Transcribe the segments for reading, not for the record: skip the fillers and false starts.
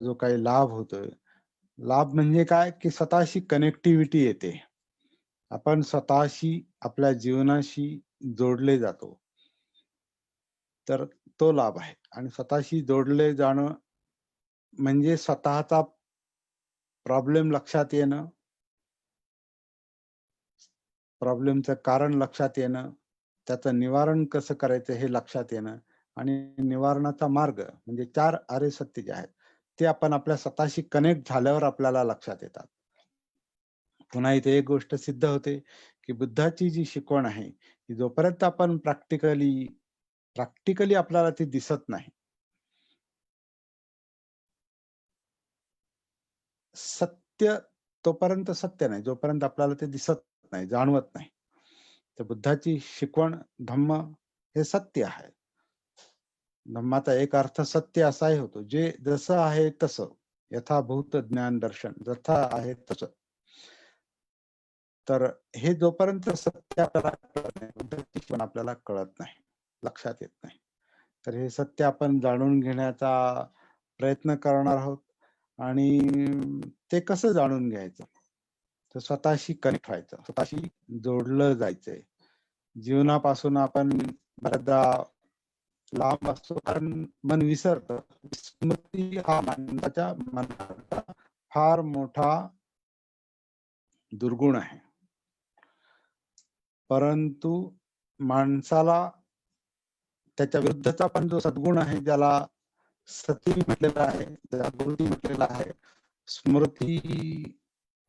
जो काही लाभ होतोय, लाभ म्हणजे काय, की स्वतःशी कनेक्टिव्हिटी येते. आपण स्वतःशी, आपल्या जीवनाशी जोडले जातो. तर तो लाभ आहे आणि स्वतःशी जोडले जाणं म्हणजे स्वतःचा प्रॉब्लेम लक्षात येणं, प्रॉब्लेमचं कारण लक्षात येणं, त्याचं निवारण कसं करायचं हे लक्षात येणं आणि निवारणाचा मार्ग म्हणजे 4 आर्य सत्य जे आहेत, ते आपण आपल्या स्वतःशी कनेक्ट झाल्यावर आपल्याला लक्षात येतात. पुन्हा इथे एक गोष्ट सिद्ध होते, की बुद्धाची जी शिकवण आहे, की जोपर्यंत आपण प्रॅक्टिकली आपल्याला ती दिसत नाही. सत्य तोपर्यंत सत्य नाही, जोपर्यंत आपल्याला ते दिसत नाही, जाणवत नाही. तर बुद्धाची शिकवण धम्म हे सत्य आहे. धम्माचा एक अर्थ सत्य असाही होतो, जे जसं आहे तसं, यथाभूत ज्ञान दर्शन, जसं आहे तसं. तर हे जोपर्यंत सत्य आपल्याला कळत नाही, बुद्धाची शिकवण आपल्याला कळत नाही, लक्षात येत नाही. तर हे सत्य आपण जाणून घेण्याचा प्रयत्न करणार आहोत आणि ते कसं जाणून घ्यायचं? तर स्वतःशी कनेक्ट व्हायचं, स्वतःशी जोडलं जायचंय. जीवनापासून आपण बऱ्याचदा लांब असतो कारण मन विसरतं. स्मृती हा माणसाच्या मनाचा फार मोठा दुर्गुण आहे. परंतु माणसाला त्याच्या विरुद्धचा पण जो सद्गुण आहे, ज्याला सती म्हटलेला आहे, जागृती म्हटलेला आहे. स्मृती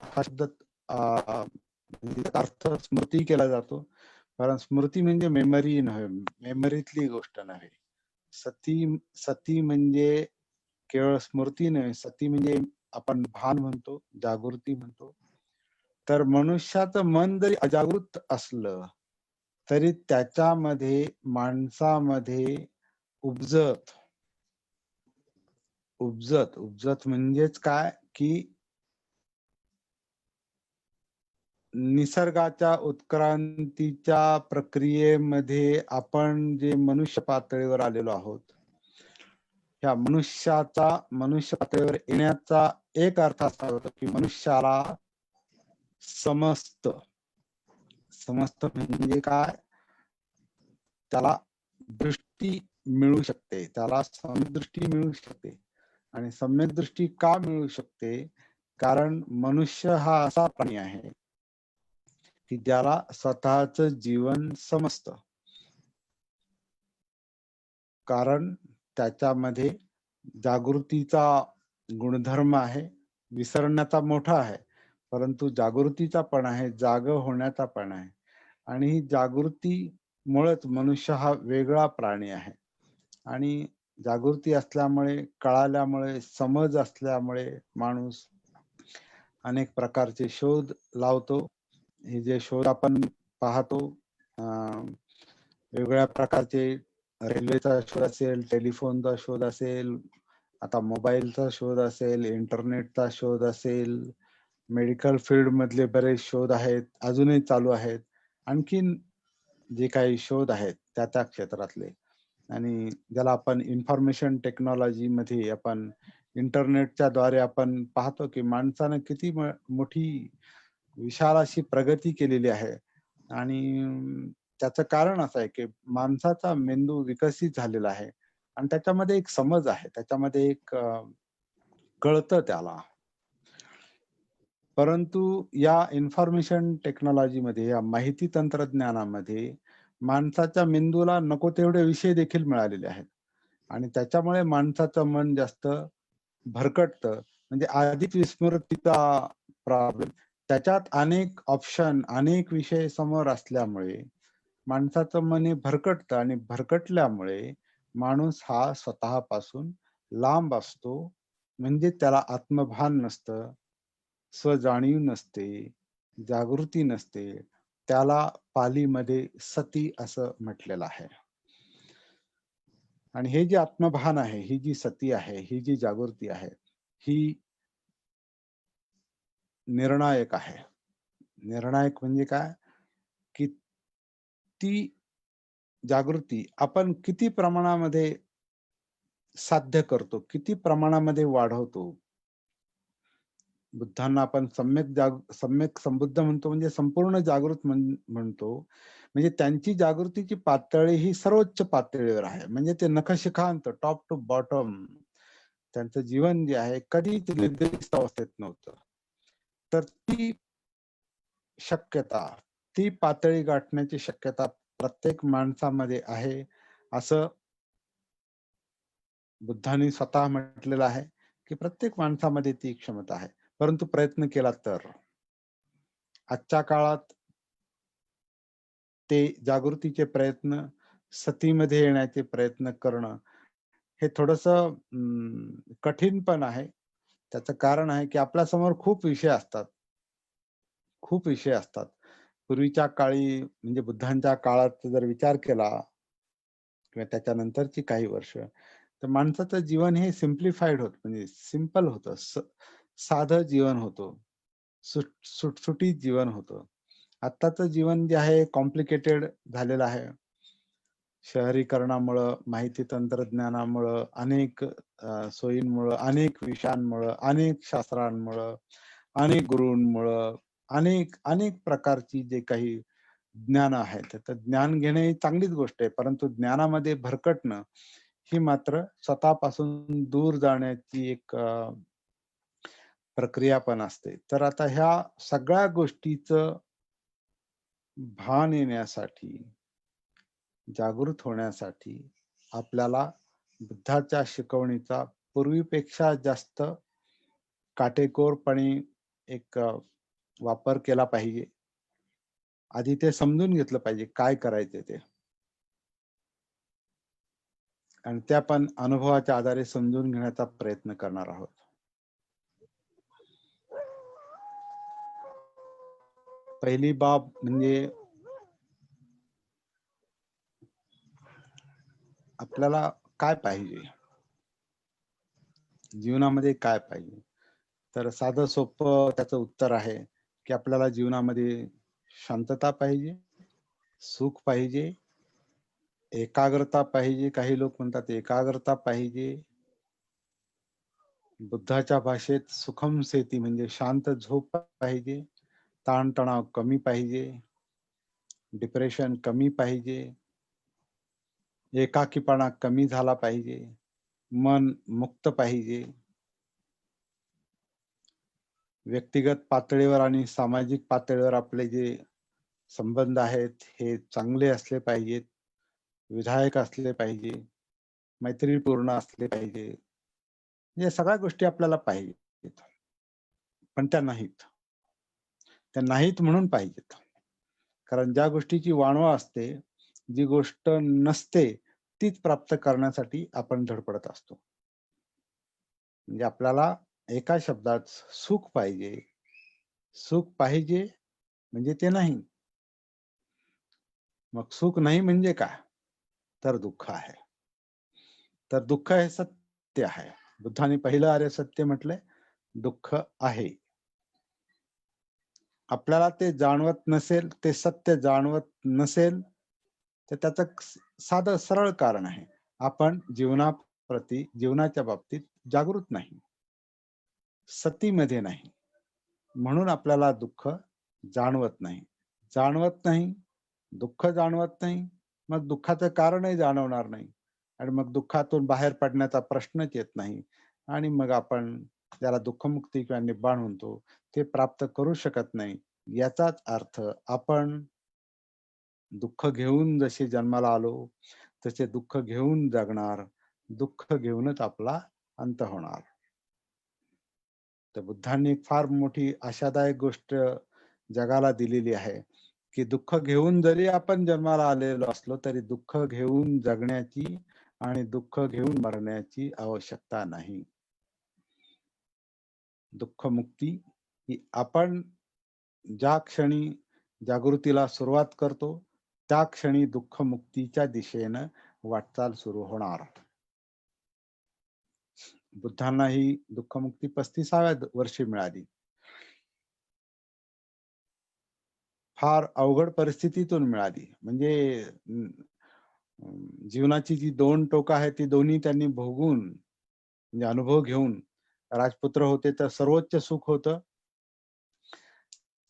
हा शब्द म्हणजे त्याचा अर्थ स्मृती केला जातो. कारण स्मृती म्हणजे मेमरी नव्हे, मेमरीतली गोष्ट नव्हे. सती सती म्हणजे केवळ स्मृती नव्हे, सती म्हणजे आपण भान म्हणतो, जागृती म्हणतो. तर मनुष्याचं मन जरी अजागृत असलं, तरी त्याच्यामध्ये माणसामध्ये उपजत उपजत म्हणजेच काय, की निसर्गाच्या उत्क्रांतीच्या प्रक्रियेमध्ये आपण जे मनुष्य पातळीवर आलेलो आहोत, ह्या मनुष्य पातळीवर येण्याचा एक अर्थ असा होतो, की मनुष्याला समस्त समस्त म्हणजे काय, त्याला दृष्टी मिळू शकते, त्याला सम्यक दृष्टी मिळू शकते. आणि सम्यक दृष्टी का मिळू शकते? कारण मनुष्य हा असा प्राणी आहे, की ज्याला स्वतःच जीवन समजतं. कारण त्याच्यामध्ये जागृतीचा गुणधर्म आहे, विसरण्याचा मोठा आहे, परंतु जागृतीचा पण आहे, जागं होण्याचा पण आहे. आणि ही जागृतीमुळेच मनुष्य हा वेगळा प्राणी आहे. आणि जागृती असल्यामुळे, कळाल्यामुळे, समज असल्यामुळे माणूस अनेक प्रकारचे शोध लावतो. हे जे शोध आपण पाहतो, वेगवेगळ्या प्रकारचे रेल्वेचा शोध असेल, टेलिफोनचा शोध असेल, आता मोबाईलचा शोध असेल, इंटरनेटचा शोध असेल, मेडिकल फील्ड मधले बरेच शोध आहेत, अजूनही चालू आहेत. आणखीन जे काही शोध आहेत त्या क्षेत्रातले आणि ज्याला आपण इन्फॉर्मेशन टेक्नॉलॉजी मध्ये आपण इंटरनेटच्या द्वारे आपण पाहतो की माणसानं किती मोठी विशाल अशी प्रगती केलेली आहे आणि त्याचं कारण असं आहे की माणसाचा मेंदू विकसित झालेला आहे आणि त्याच्यामध्ये एक समज आहे, त्याच्यामध्ये एक कळतं त्याला. परंतु या इन्फॉर्मेशन टेक्नॉलॉजीमध्ये, या माहिती तंत्रज्ञानामध्ये माणसाच्या मेंदूला नको तेवढे विषय देखील मिळालेले आहेत आणि त्याच्यामुळे माणसाचं मन जास्त भरकटतं. म्हणजे आधीच विस्मृतीचा प्रॉब्लेम. त्याच्यात अनेक ऑप्शन, अनेक विषय समोर असल्यामुळे माणसाचं मन हे भरकटतं आणि भरकटल्यामुळे माणूस हा स्वतःपासून लांब असतो. म्हणजे त्याला आत्मभान नसतं, स्वजाणीव नसते, जागृती नसते. त्याला पालीमध्ये सती असं म्हटलेलं आहे. आणि हे जे आत्मभान आहे, ही जी सती आहे, ही जी जागृती आहे, ही निर्णायक आहे. निर्णायक म्हणजे काय, की ती जागृती आपण किती प्रमाणामध्ये साध्य करतो, किती प्रमाणामध्ये वाढवतो. बुद्धांना आपण सम्यक संबुद्ध म्हणतो, म्हणजे संपूर्ण जागृत म्हणतो. म्हणजे त्यांची जागृतीची पातळी ही सर्वोच्च पातळीवर आहे. म्हणजे ते नखशिखांत, टॉप टू बॉटम त्यांचं जीवन जे आहे कधीच निद्रिस्त अवस्थेत नव्हतं. तर ती शक्यता, ती पातळी गाठण्याची शक्यता प्रत्येक माणसामध्ये आहे, असं बुद्धांनी स्वतः म्हटलेलं आहे, की प्रत्येक माणसामध्ये ती क्षमता आहे. परंतु प्रयत्न केला तर. आजच्या काळात ते जागृतीचे प्रयत्न, सतीमध्ये येण्याचे प्रयत्न करणं, हे थोडंसं कठीण पण आहे. त्याचं कारण आहे, की आपल्यासमोर खूप विषय असतात. खूप विषय असतात. पूर्वीच्या काळी म्हणजे बुद्धांच्या काळात जर विचार केला किंवा त्याच्यानंतरची काही वर्ष, तर माणसाचं जीवन हे सिम्प्लिफाईड होतं. म्हणजे सिंपल होतं. साधं जीवन होतं. सुटसुटीत जीवन होतं. आत्ताचं जीवन जे आहे कॉम्प्लिकेटेड झालेलं आहे. शहरीकरणामुळं, माहिती तंत्रज्ञानामुळं, अनेक सोयींमुळं, अनेक विषयांमुळं, अनेक शास्त्रांमुळं, अनेक गुरूंमुळं, अनेक अनेक प्रकारची जे काही ज्ञान आहेत, तर ज्ञान घेणे ही चांगलीच गोष्ट आहे. परंतु ज्ञानामध्ये भरकटणं ही मात्र स्वतःपासून दूर जाण्याची एक प्रक्रिया पण असते. तर आता ह्या सगळ्या गोष्टीचं भान येण्यासाठी, जागृत होण्यासाठी आपल्याला बुद्धाच्या शिकवणीचा पूर्वीपेक्षा जास्त काटेकोरपणे एक वापर केला पाहिजे. आधी ते समजून घेतलं पाहिजे काय करायचं ते. आणि ते आपण अनुभवाच्या आधारे समजून घेण्याचा प्रयत्न करणार आहोत. पहिली बाब म्हणजे आपल्याला काय पाहिजे? जीवनामध्ये काय पाहिजे? तर साधं सोपं त्याचं उत्तर आहे, की आपल्याला जीवनामध्ये शांतता पाहिजे, सुख पाहिजे, एकाग्रता पाहिजे. काही लोक म्हणतात एकाग्रता पाहिजे. बुद्धाच्या भाषेत सुखम सेती म्हणजे शांत झोप पाहिजे, ताणतणाव कमी पाहिजे, डिप्रेशन कमी पाहिजे, एकाकीपणा कमी झाला पाहिजे, मन मुक्त पाहिजे. व्यक्तिगत पातळीवर आणि सामाजिक पातळीवर आपले जे संबंध आहेत हे चांगले असले पाहिजेत, विधायक असले पाहिजे, मैत्रीपूर्ण असले पाहिजे. या सगळ्या गोष्टी आपल्याला पाहिजेत. पण त्या नाहीत. त्या नाहीत म्हणून पाहिजेत. कारण ज्या गोष्टीची वाणवा असते, जी गोष्ट नसते, तीच प्राप्त करण्यासाठी आपण धडपडत असतो. म्हणजे आपल्याला एका शब्दात सुख पाहिजे. सुख पाहिजे म्हणजे ते नाही. मग सुख नाही म्हणजे काय? तर दुःख आहे. तर दुःख हे सत्य आहे. बुद्धाने पहिलं आर्य सत्य म्हटलंय, दुःख आहे. आपल्याला ते जाणवत नसेल, ते सत्य जाणवत नसेल, तर त्याचं साधं सरळ कारण आहे. आपण जीवनाच्या बाबतीत जागृत नाही. सतीमध्ये नाही. म्हणून आपल्याला दुःख जाणवत नाही. जाणवत नाही, दुःख जाणवत नाही, मग दुःखाचं कारणही जाणवणार नाही. आणि मग दुःखातून बाहेर पडण्याचा प्रश्नच येत नाही. आणि मग आपण ज्याला दुःखमुक्ती किंवा निब्बाण म्हणतो, ते प्राप्त करू शकत नाही. याचाच अर्थ आपण दुःख घेऊन जसे जन्माला आलो, तसे दुःख घेऊन जगणार. दुःख घेऊनच आपला अंत होणार. तर बुद्धांनी फार मोठी आशादायक गोष्ट जगाला दिलेली आहे, की दुःख घेऊन जरी आपण जन्माला आलेलो असलो, तरी दुःख घेऊन जगण्याची आणि दुःख घेऊन मरण्याची आवश्यकता नाही. दुःखमुक्ती ही आपण ज्या क्षणी जागृतीला सुरुवात करतो, त्या क्षणी दुःखमुक्तीच्या दिशेनं वाटचाल सुरू होणार. बुद्धांना ही दुःखमुक्ती 35व्या वर्षी मिळाली. फार अवघड परिस्थितीतून मिळाली. म्हणजे जीवनाची जी दोन टोकं आहेत ती दोन्ही त्यांनी भोगून म्हणजे अनुभव घेऊन राजपुत्र होते तर सर्वोच्च सुख होतं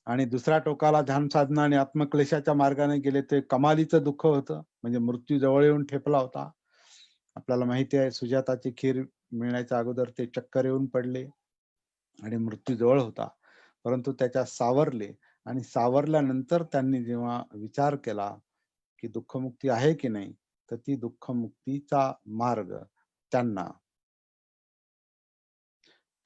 आणि दुसऱ्या टोकाला ध्यान साधना आणि आत्मक्लेशाच्या मार्गाने गेले ते कमालीचं दुःख होतं म्हणजे मृत्यू जवळ येऊन ठेपला होता. आपल्याला माहिती आहे सुजाताची खीर मिळण्याच्या अगोदर ते चक्कर येऊन पडले आणि मृत्यू जवळ होता. परंतु त्याच्या सावरले आणि सावरल्यानंतर त्यांनी जेव्हा विचार केला, की दुःखमुक्ती आहे की नाही, तर ती दुःखमुक्तीचा मार्ग त्यांना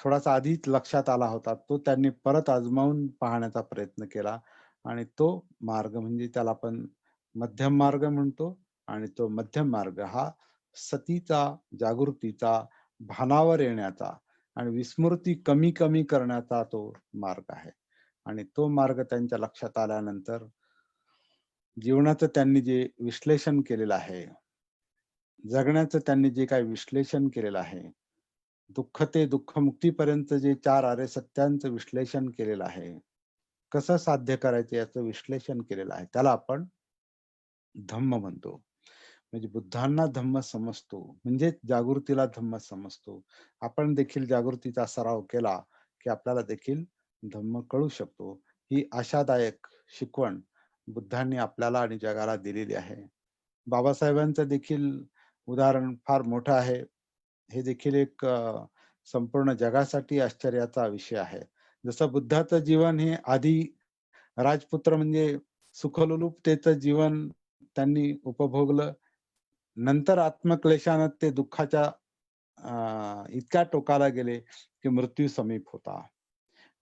थोडासा आधीच लक्षात आला होता. तो त्यांनी परत आजमावून पाहण्याचा प्रयत्न केला आणि तो मार्ग म्हणजे त्याला आपण मध्यम मार्ग म्हणतो आणि तो मध्यम मार्ग हा सतीचा, जागृतीचा, भानावर येण्याचा आणि विस्मृती कमी-कमी करण्याचा तो मार्ग आहे. आणि तो मार्ग त्यांच्या लक्षात आल्यानंतर जीवनाचं त्यांनी जे विश्लेषण केलेलं आहे, जगण्याचं त्यांनी जे काही विश्लेषण केलेलं आहे, दुःख ते दुःखमुक्तीपर्यंत जे 4 आर्य सत्यांचं विश्लेषण केलेलं आहे. कसं साध्य करायचं याचं विश्लेषण केलेलं आहे. त्याला आपण धम्म म्हणतो. म्हणजे बुद्धांना धम्म समजतो, म्हणजेच जागृतीला धम्म समजतो. आपण देखील जागृतीचा सराव केला, की आपल्याला देखील धम्म कळू शकतो. ही आशादायक शिकवण बुद्धांनी आपल्याला आणि जगाला दिलेली आहे. बाबासाहेबांचं देखील उदाहरण फार मोठं आहे. हे देखील एक संपूर्ण जगासाठी आश्चर्याचा विषय आहे. जसं बुद्धाचं जीवन हे आधी राजपुत्र म्हणजे सुखलोलुपतेचं जीवन त्यांनी उपभोगलं. नंतर आत्मक्लेशानं ते दुःखाच्या इतक्या टोकाला गेले, की मृत्यू समीप होता.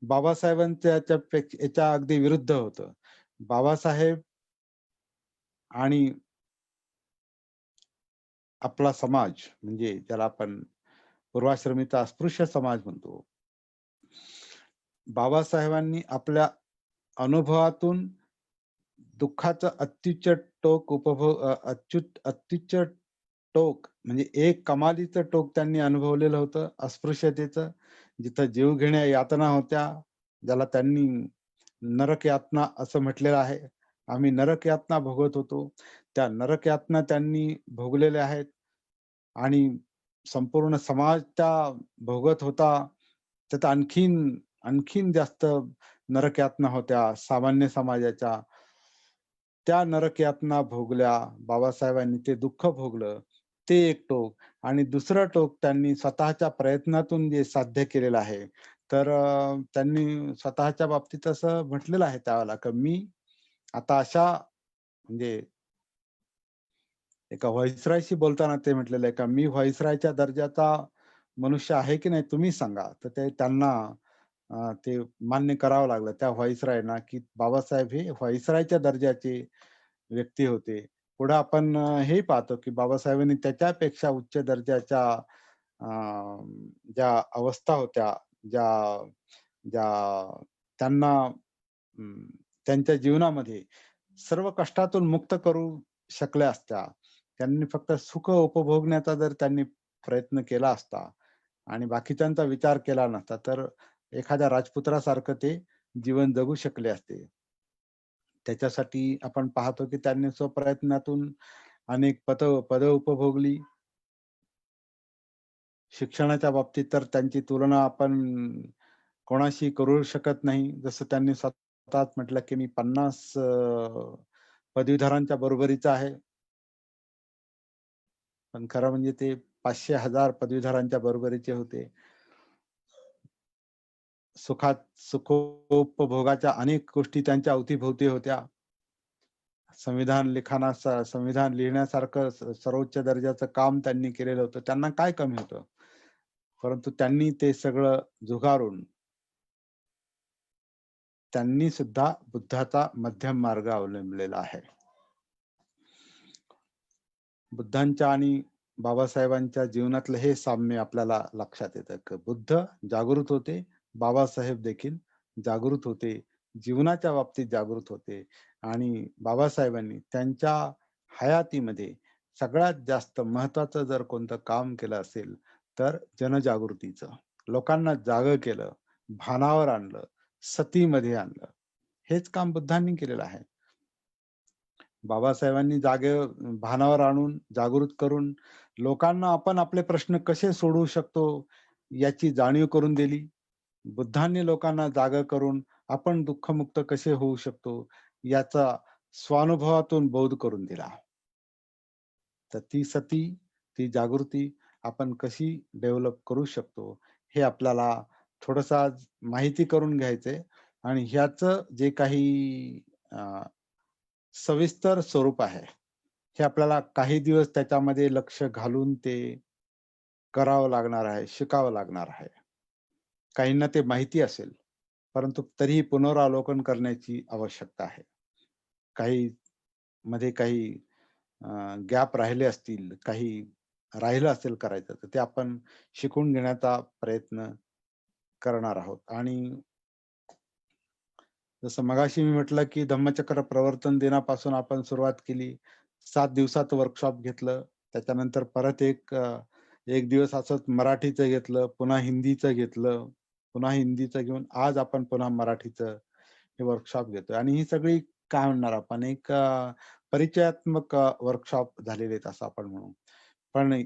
बाबासाहेबांचं याच्या अगदी विरुद्ध होतं. बाबासाहेब आणि आपला समाज म्हणजे ज्याला आपण पूर्वाश्रमीचा अस्पृश्य समाज म्हणतो. बाबासाहेबांनी आपल्या अनुभवातून दुःखाचं अत्युच्च टोक अत्युच्च टोक म्हणजे एक कमालीचं टोक त्यांनी अनुभवलेलं होतं अस्पृश्यतेचं. जिथं जीवघेण्या यातना होत्या, ज्याला त्यांनी नरक यातना असं म्हटलेलं आहे. आम्ही नरक यातना भोगत होतो. त्या नरक यातना त्यांनी भोगलेल्या आहेत आणि संपूर्ण समाज त्या भोगत होता. त्यात आणखीन जास्त नरक यातना होत्या सामान्य समाजाच्या. त्या नरक यातना भोगल्या. बाबासाहेबांनी ते दुःख भोगलं. ते एक टोक आणि दुसरं टोक त्यांनी स्वतःच्या प्रयत्नातून जे साध्य केलेलं आहे. तर त्यांनी स्वतःच्या बाबतीत असं म्हटलेलं आहे त्यावेळेला, की मी आता अशा म्हणजे एका व्हाईसरॉयशी बोलताना ते म्हटलेलं आहे, का मी व्हाईसरॉयच्या दर्जाचा मनुष्य आहे की नाही तुम्ही सांगा. तर ते त्यांना ते मान्य करावं लागलं त्या व्हाईसरॉयना, की बाबासाहेब हे व्हाईसरॉयच्या दर्जाचे व्यक्ती होते. पुढे आपण हेही पाहतो, की बाबासाहेबांनी त्याच्यापेक्षा उच्च दर्जाच्या अ, ज्या अवस्था होत्या, ज्या ज्या त्यांना त्यांच्या जीवनामध्ये सर्व कष्टातून मुक्त करू शकल्या असत्या. त्यांनी फक्त सुख उपभोगण्याचा जर त्यांनी प्रयत्न केला असता आणि बाकीच्यांचा विचार केला नसता, तर एखाद्या राजपुत्रासारखं ते जीवन जगू शकले असते. त्याच्यासाठी आपण पाहतो, की त्यांनी स्वप्रयत्नातून अनेक पदं उपभोगली. शिक्षणाच्या बाबतीत तर त्यांची तुलना आपण कोणाशी करू शकत नाही. जसं त्यांनी स्वतःच म्हटलं, की मी 50 पदवीधरांच्या बरोबरीचा आहे. पण खरं म्हणजे ते 500,000 पदवीधरांच्या बरोबरीचे होते. सुखोपभोगाच्या अनेक गोष्टी त्यांच्या अवतीभोवती होत्या. संविधान लिहिण्यासारखं सर्वोच्च दर्जाचं काम त्यांनी केलेलं होतं. त्यांना काय कमी होतं? परंतु त्यांनी ते सगळं झुगारून त्यांनी सुद्धा बुद्धाचा मध्यम मार्ग अवलंबलेला आहे. बुद्धांच्या आणि बाबासाहेबांच्या जीवनातलं हे साम्य आपल्याला लक्षात येतं, की बुद्ध जागृत होते, बाबासाहेब देखील जागृत होते. जीवनाच्या बाबतीत जागृत होते आणि बाबासाहेबांनी त्यांच्या हयातीमध्ये सगळ्यात जास्त महत्त्वाचं जर कोणतं काम केलं असेल, तर जनजागृतीचं. लोकांना जागं केलं, भानावर आणलं, सतीमध्ये आणलं. हेच काम बुद्धांनी केलेलं आहे. बाबासाहेबांनी भानावर आणून, जागृत करून लोकांना आपण आपले प्रश्न कसे सोडवू शकतो, याची जाणीव करून दिली. बुद्धांनी लोकांना जागं करून आपण दुःखमुक्त कसे होऊ शकतो, याचा स्वानुभवातून बोध करून दिला. तर ती सती, ती जागृती आपण कशी डेव्हलप करू शकतो, हे आपल्याला थोडंसं आज माहिती करून घ्यायचंय आणि ह्याचं जे काही अ, सविस्तर स्वरूप आहे, हे आपल्याला काही दिवस त्याच्यामध्ये लक्ष घालून ते करावं लागणार आहे, शिकावं लागणार आहे. काहींना ते माहिती असेल, परंतु तरीही पुनरावलोकन करण्याची आवश्यकता आहे. काही मध्ये काही गॅप राहिले असतील, काही राहिलं असेल करायचं, तर ते आपण शिकून घेण्याचा प्रयत्न करणार आहोत. आणि जसं मगाशी मी म्हटलं, की धम्मचक्र प्रवर्तन दिनापासून आपण सुरुवात केली. 7 दिवसाचं वर्कशॉप घेतलं. त्याच्यानंतर परत एक दिवस असंच मराठीचं घेतलं, पुन्हा हिंदीचं घेतलं, पुन्हा हिंदीचं घेऊन आज आपण पुन्हा मराठीचं हे वर्कशॉप घेतोय. आणि ही सगळी काय म्हणणार आपण परिचयात्मक वर्कशॉप झालेले आहेत असं आपण म्हणू. पण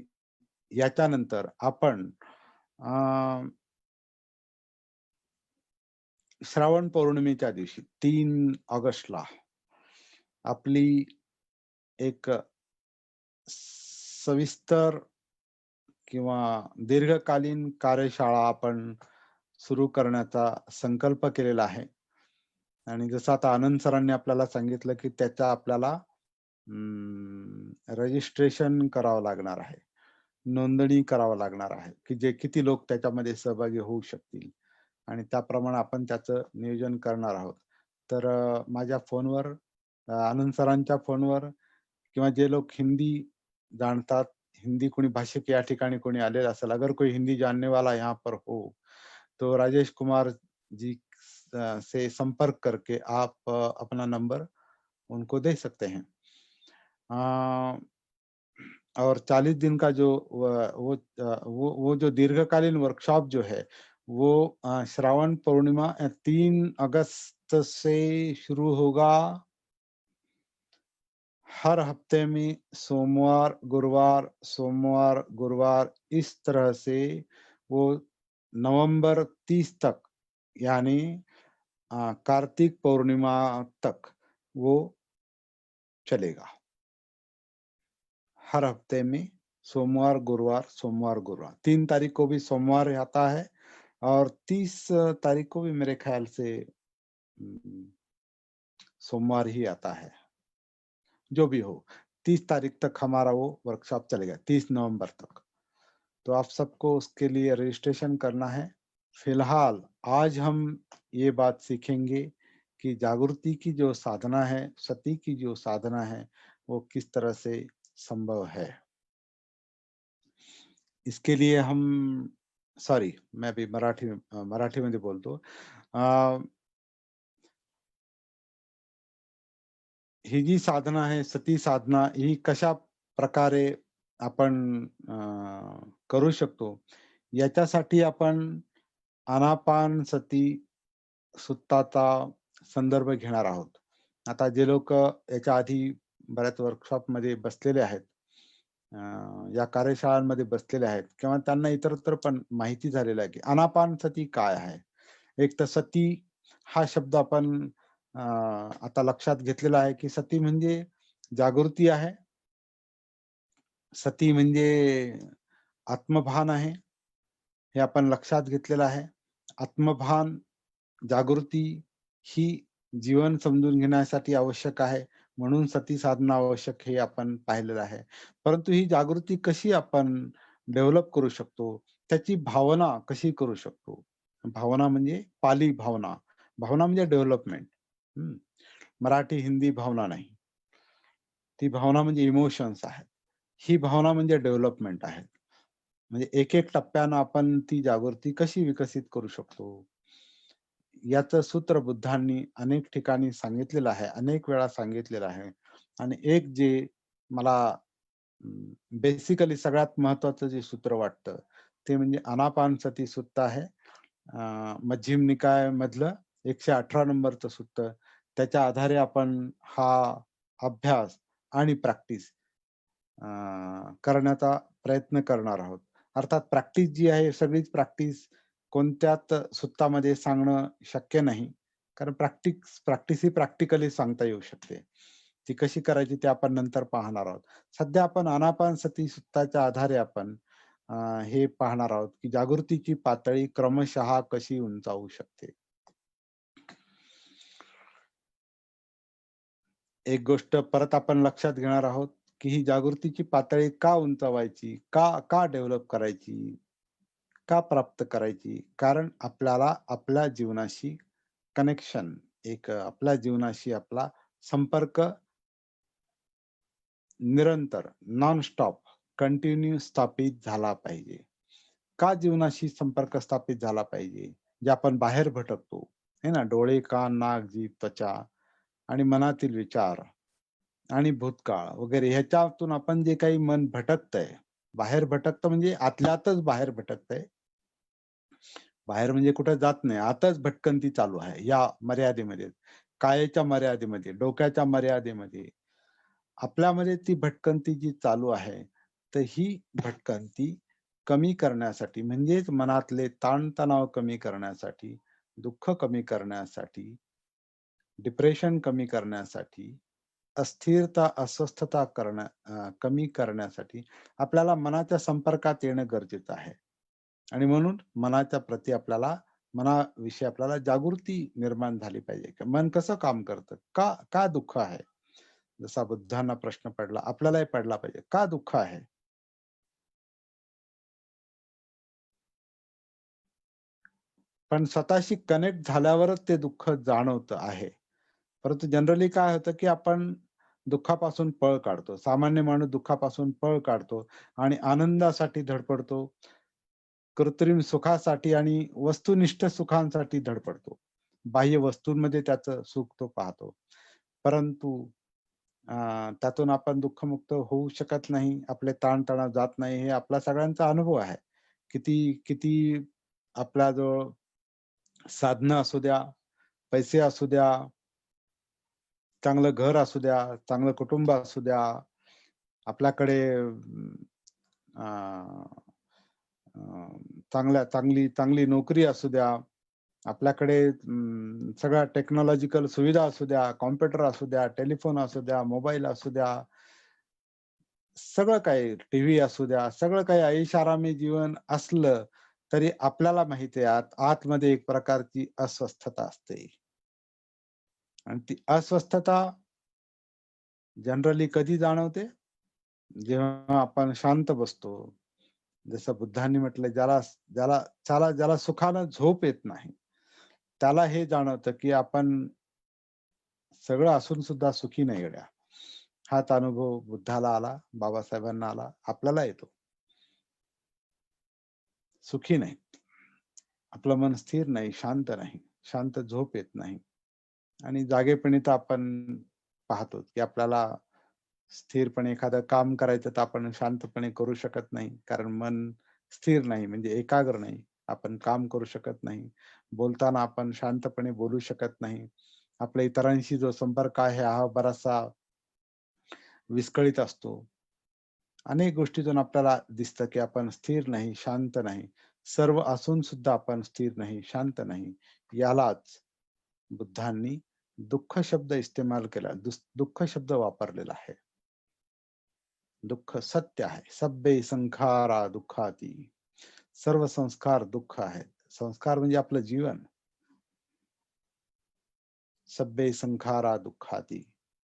याच्यानंतर आपण अ, श्रावण पौर्णिमेच्या दिवशी 3 ऑगस्टला आपली एक सविस्तर किंवा दीर्घकालीन कार्यशाळा आपण सुरू करण्याचा संकल्प केलेला आहे. आणि जसं आता आनंद सरांनी आपल्याला सांगितलं, की त्याचा आपल्याला रजिस्ट्रेशन करावं लागणार आहे. नोंदणी करावं लागणार आहे, की जे किती लोक त्याच्यामध्ये सहभागी होऊ शकतील आणि त्याप्रमाणे आपण त्याचं नियोजन करणार आहोत. तर माझ्या फोनवर आनंद सरांच्या फोनवर किंवा जे लोक हिंदी जानतात, हिंदी कोणी भाषिक या ठिकाणी कोणी आलेला असेल, अगर कोई हिंदी जानने वाला यहाँ पर हो, तो राजेश कुमार जी से संपर्क करके आप अपना नंबर उनको दे सकते हैं। अ, और 40 दिन का जो वो जो दीर्घकालीन वर्कशॉप जो है, वो श्रावण पूर्णिमा 3 अगस्त से शुरू होगा। हर हफ्ते में सोमवार, गुरुवार इस तरह से वो नवंबर 30 तक, यानी कार्तिक पूर्णिमा तक वो चलेगा। हर हफ्ते में सोमवार, गुरुवार 3 तारीख को भी सोमवार आता है और 30 तारीख को भी मेरे ख्याल से सोमवार ही आता है। जो भी हो, 30 तारीख तक हमारा वो वर्कशॉप चलेगा, 30 नवंबर तक। तो आप सबको उसके लिए रजिस्ट्रेशन करना है। फिलहाल आज हम ये बात सीखेंगे कि जागृति की जो साधना है, सती की जो साधना है, वो किस तरह से संभव है। इसके लिए हम सॉरी, मैं अभी मराठीमध्ये बोलतो. अ, ही जी साधना आहे, सती साधना ही कशा प्रकारे आपण करू शकतो, याच्यासाठी आपण आनापानसती सुत्ताचा संदर्भ घेणार आहोत. आता जे लोकं याच्या आधी बऱ्याच वर्कशॉपमध्ये बसलेले आहेत, अ, या कार्यशाळांमध्ये बसलेले आहेत किंवा त्यांना इतरत्र पण माहिती झालेलं आहे, की आनापानसती काय आहे? एक तर सती हा शब्द आपण आता लक्षात घेतलेला आहे, की सती म्हणजे जागृती आहे. सती म्हणजे आत्मभान आहे. हे आपण लक्षात घेतलेलं आहे. आत्मभान, जागृती ही जीवन समजून घेण्यासाठी आवश्यक आहे. म्हणून सती साधना आवश्यक हे आपण पाहिलेलं आहे. परंतु ही जागृती कशी आपण डेव्हलप करू शकतो? त्याची भावना कशी करू शकतो? भावना म्हणजे पाली भावना. भावना म्हणजे डेव्हलपमेंट. मराठी, हिंदी भावना नाही. ती भावना म्हणजे इमोशन्स आहेत. ही भावना म्हणजे डेव्हलपमेंट आहे. म्हणजे एक-एक टप्प्यानं आपण ती जागृती कशी विकसित करू शकतो? याचं सूत्र बुद्धांनी अनेक ठिकाणी सांगितलेलं आहे, अनेक वेळा सांगितलेलं आहे. आणि एक जे मला बेसिकली सगळ्यात महत्त्वाचं जे सूत्र वाटतं, ते म्हणजे आनापानसती सूत्र आहे. मध्यम निकायामधलं 118 नंबरचं सूत्र. त्याच्या आधारे आपण हा अभ्यास आणि प्रॅक्टिस करण्याचा प्रयत्न करणार आहोत. अर्थात प्रॅक्टिस जी आहे सगळीच प्रॅक्टिस कोणत्याच सुत्तामध्ये सांगणं शक्य नाही. कारण प्रॅक्टिस ही प्रॅक्टिकली सांगता येऊ शकते. ती कशी करायची ते आपण नंतर पाहणार आहोत. सध्या आपण आनापानसती सुत्ताच्या आधारे आपण अ, हे पाहणार आहोत, की जागृतीची पातळी क्रमशः कशी उंचावू शकते. एक गोष्ट परत आपण लक्षात घेणार आहोत, की ही जागृतीची पातळी का उंचावायची? का डेव्हलप करायची? का प्राप्त करायची? कारण आपल्याला आपल्या जीवनाशी कनेक्शन आपल्या जीवनाशी आपला संपर्क निरंतर, नॉन स्टॉप, कंटिन्यू स्थापित झाला पाहिजे. का जीवनाशी संपर्क स्थापित झाला पाहिजे? जे आपण बाहेर भटकतो, है ना? डोळे, कान, नाक, जीभ, त्वचा आणि मनातील विचार आणि भूतकाळ वगैरे ह्याच्यातून आपण जे काही मन भटकतंय, बाहेर भटकतं म्हणजे आतल्या आतच बाहेर भटकतंय. बाहेर म्हणजे कुठे जात नाही. आताच भटकंती चालू आहे या मर्यादेमध्ये. कायेच्या मर्यादेमध्ये, डोक्याच्या मर्यादेमध्ये. आपल्यामध्ये ती भटकंती जी चालू आहे, तर ही भटकंती कमी करण्यासाठी म्हणजेच मनातले ताणतणाव कमी करण्यासाठी, दुःख कमी करण्यासाठी, डिप्रेशन कमी करण्यासाठी, अस्थिरता, अस्वस्थता कमी करण्यासाठी आपल्याला मनाच्या संपर्कात येणं गरजेचं आहे. आणि म्हणून मनाच्या प्रती मनाविषयी आपल्याला जागृती निर्माण झाली पाहिजे. की मन कसं काम करतं? का दुःख आहे? जसा बुद्धांना प्रश्न पडला, आपल्यालाही पडला पाहिजे. का दुःख आहे? पण स्वतःशी कनेक्ट झाल्यावरच ते दुःख जाणवतं आहे. परंतु जनरली काय होतं, की आपण दुःखापासून पळ काढतो. सामान्य माणूस दुःखापासून पळ काढतो आणि आनंदासाठी धडपडतो. कृत्रिम सुखासाठी आणि वस्तुनिष्ठ सुखांसाठी धडपडतो. बाह्य वस्तूंमध्ये त्याचं सुख तो पाहतो. परंतु अ, त्यातून आपण दुःखमुक्त होऊ शकत नाही. आपले ताणतणाव जात नाही. हे आपला सगळ्यांचा अनुभव आहे. किती किती आपल्याजवळ साधनं असू द्या, पैसे असू द्या, चांगलं घर असू द्या, चांगलं कुटुंब असू द्या, आपल्याकडे अ, अ, चांगली नोकरी असू द्या, आपल्याकडे सगळ्या टेक्नॉलॉजिकल सुविधा असू द्या, कॉम्प्युटर असू द्या, टेलिफोन असू द्या, मोबाईल असू द्या, सगळं काही टीव्ही असू द्या, सगळं काही ऐषारामी जीवन असलं, तरी आपल्याला माहिती आहे आतमध्ये एक प्रकारची अस्वस्थता असते आणि ती अस्वस्थता जनरली कधी जाणवते? जेव्हा आपण शांत बसतो. जसं बुद्धांनी म्हटलं, ज्याला सुखानं झोप येत नाही, त्याला हे जाणवतं, की आपण सगळं असून सुद्धा सुखी नाही गड्या. हाच अनुभव बुद्धाला आला, बाबासाहेबांना आला, आपल्याला येतो. सुखी नाही. आपलं मन स्थिर नाही, शांत नाही. शांत झोप येत नाही. आणि जागेपणी तर आपण पाहतो, की आपल्याला स्थिरपणे एखादं काम करायचं तर आपण शांतपणे करू शकत नाही. कारण मन स्थिर नाही म्हणजे एकाग्र नाही. आपण काम करू शकत नाही. बोलताना आपण शांतपणे बोलू शकत नाही. आपल्या इतरांशी जो संपर्क आहे हा बराचसा विस्कळीत असतो. अनेक गोष्टीतून आपल्याला दिसतं, की आपण स्थिर नाही, शांत नाही. सर्व असून सुद्धा आपण स्थिर नाही, शांत नाही. यालाच बुद्धांनी दुःख शब्द इस्तेमाल केला. दुःख शब्द वापरलेला आहे. दुःख सत्य आहे. सब्बे संखारा दुःखाती. सर्व संस्कार दुःख आहेत. संस्कार म्हणजे आपलं जीवन. सब्बे संखारा दुःखाती.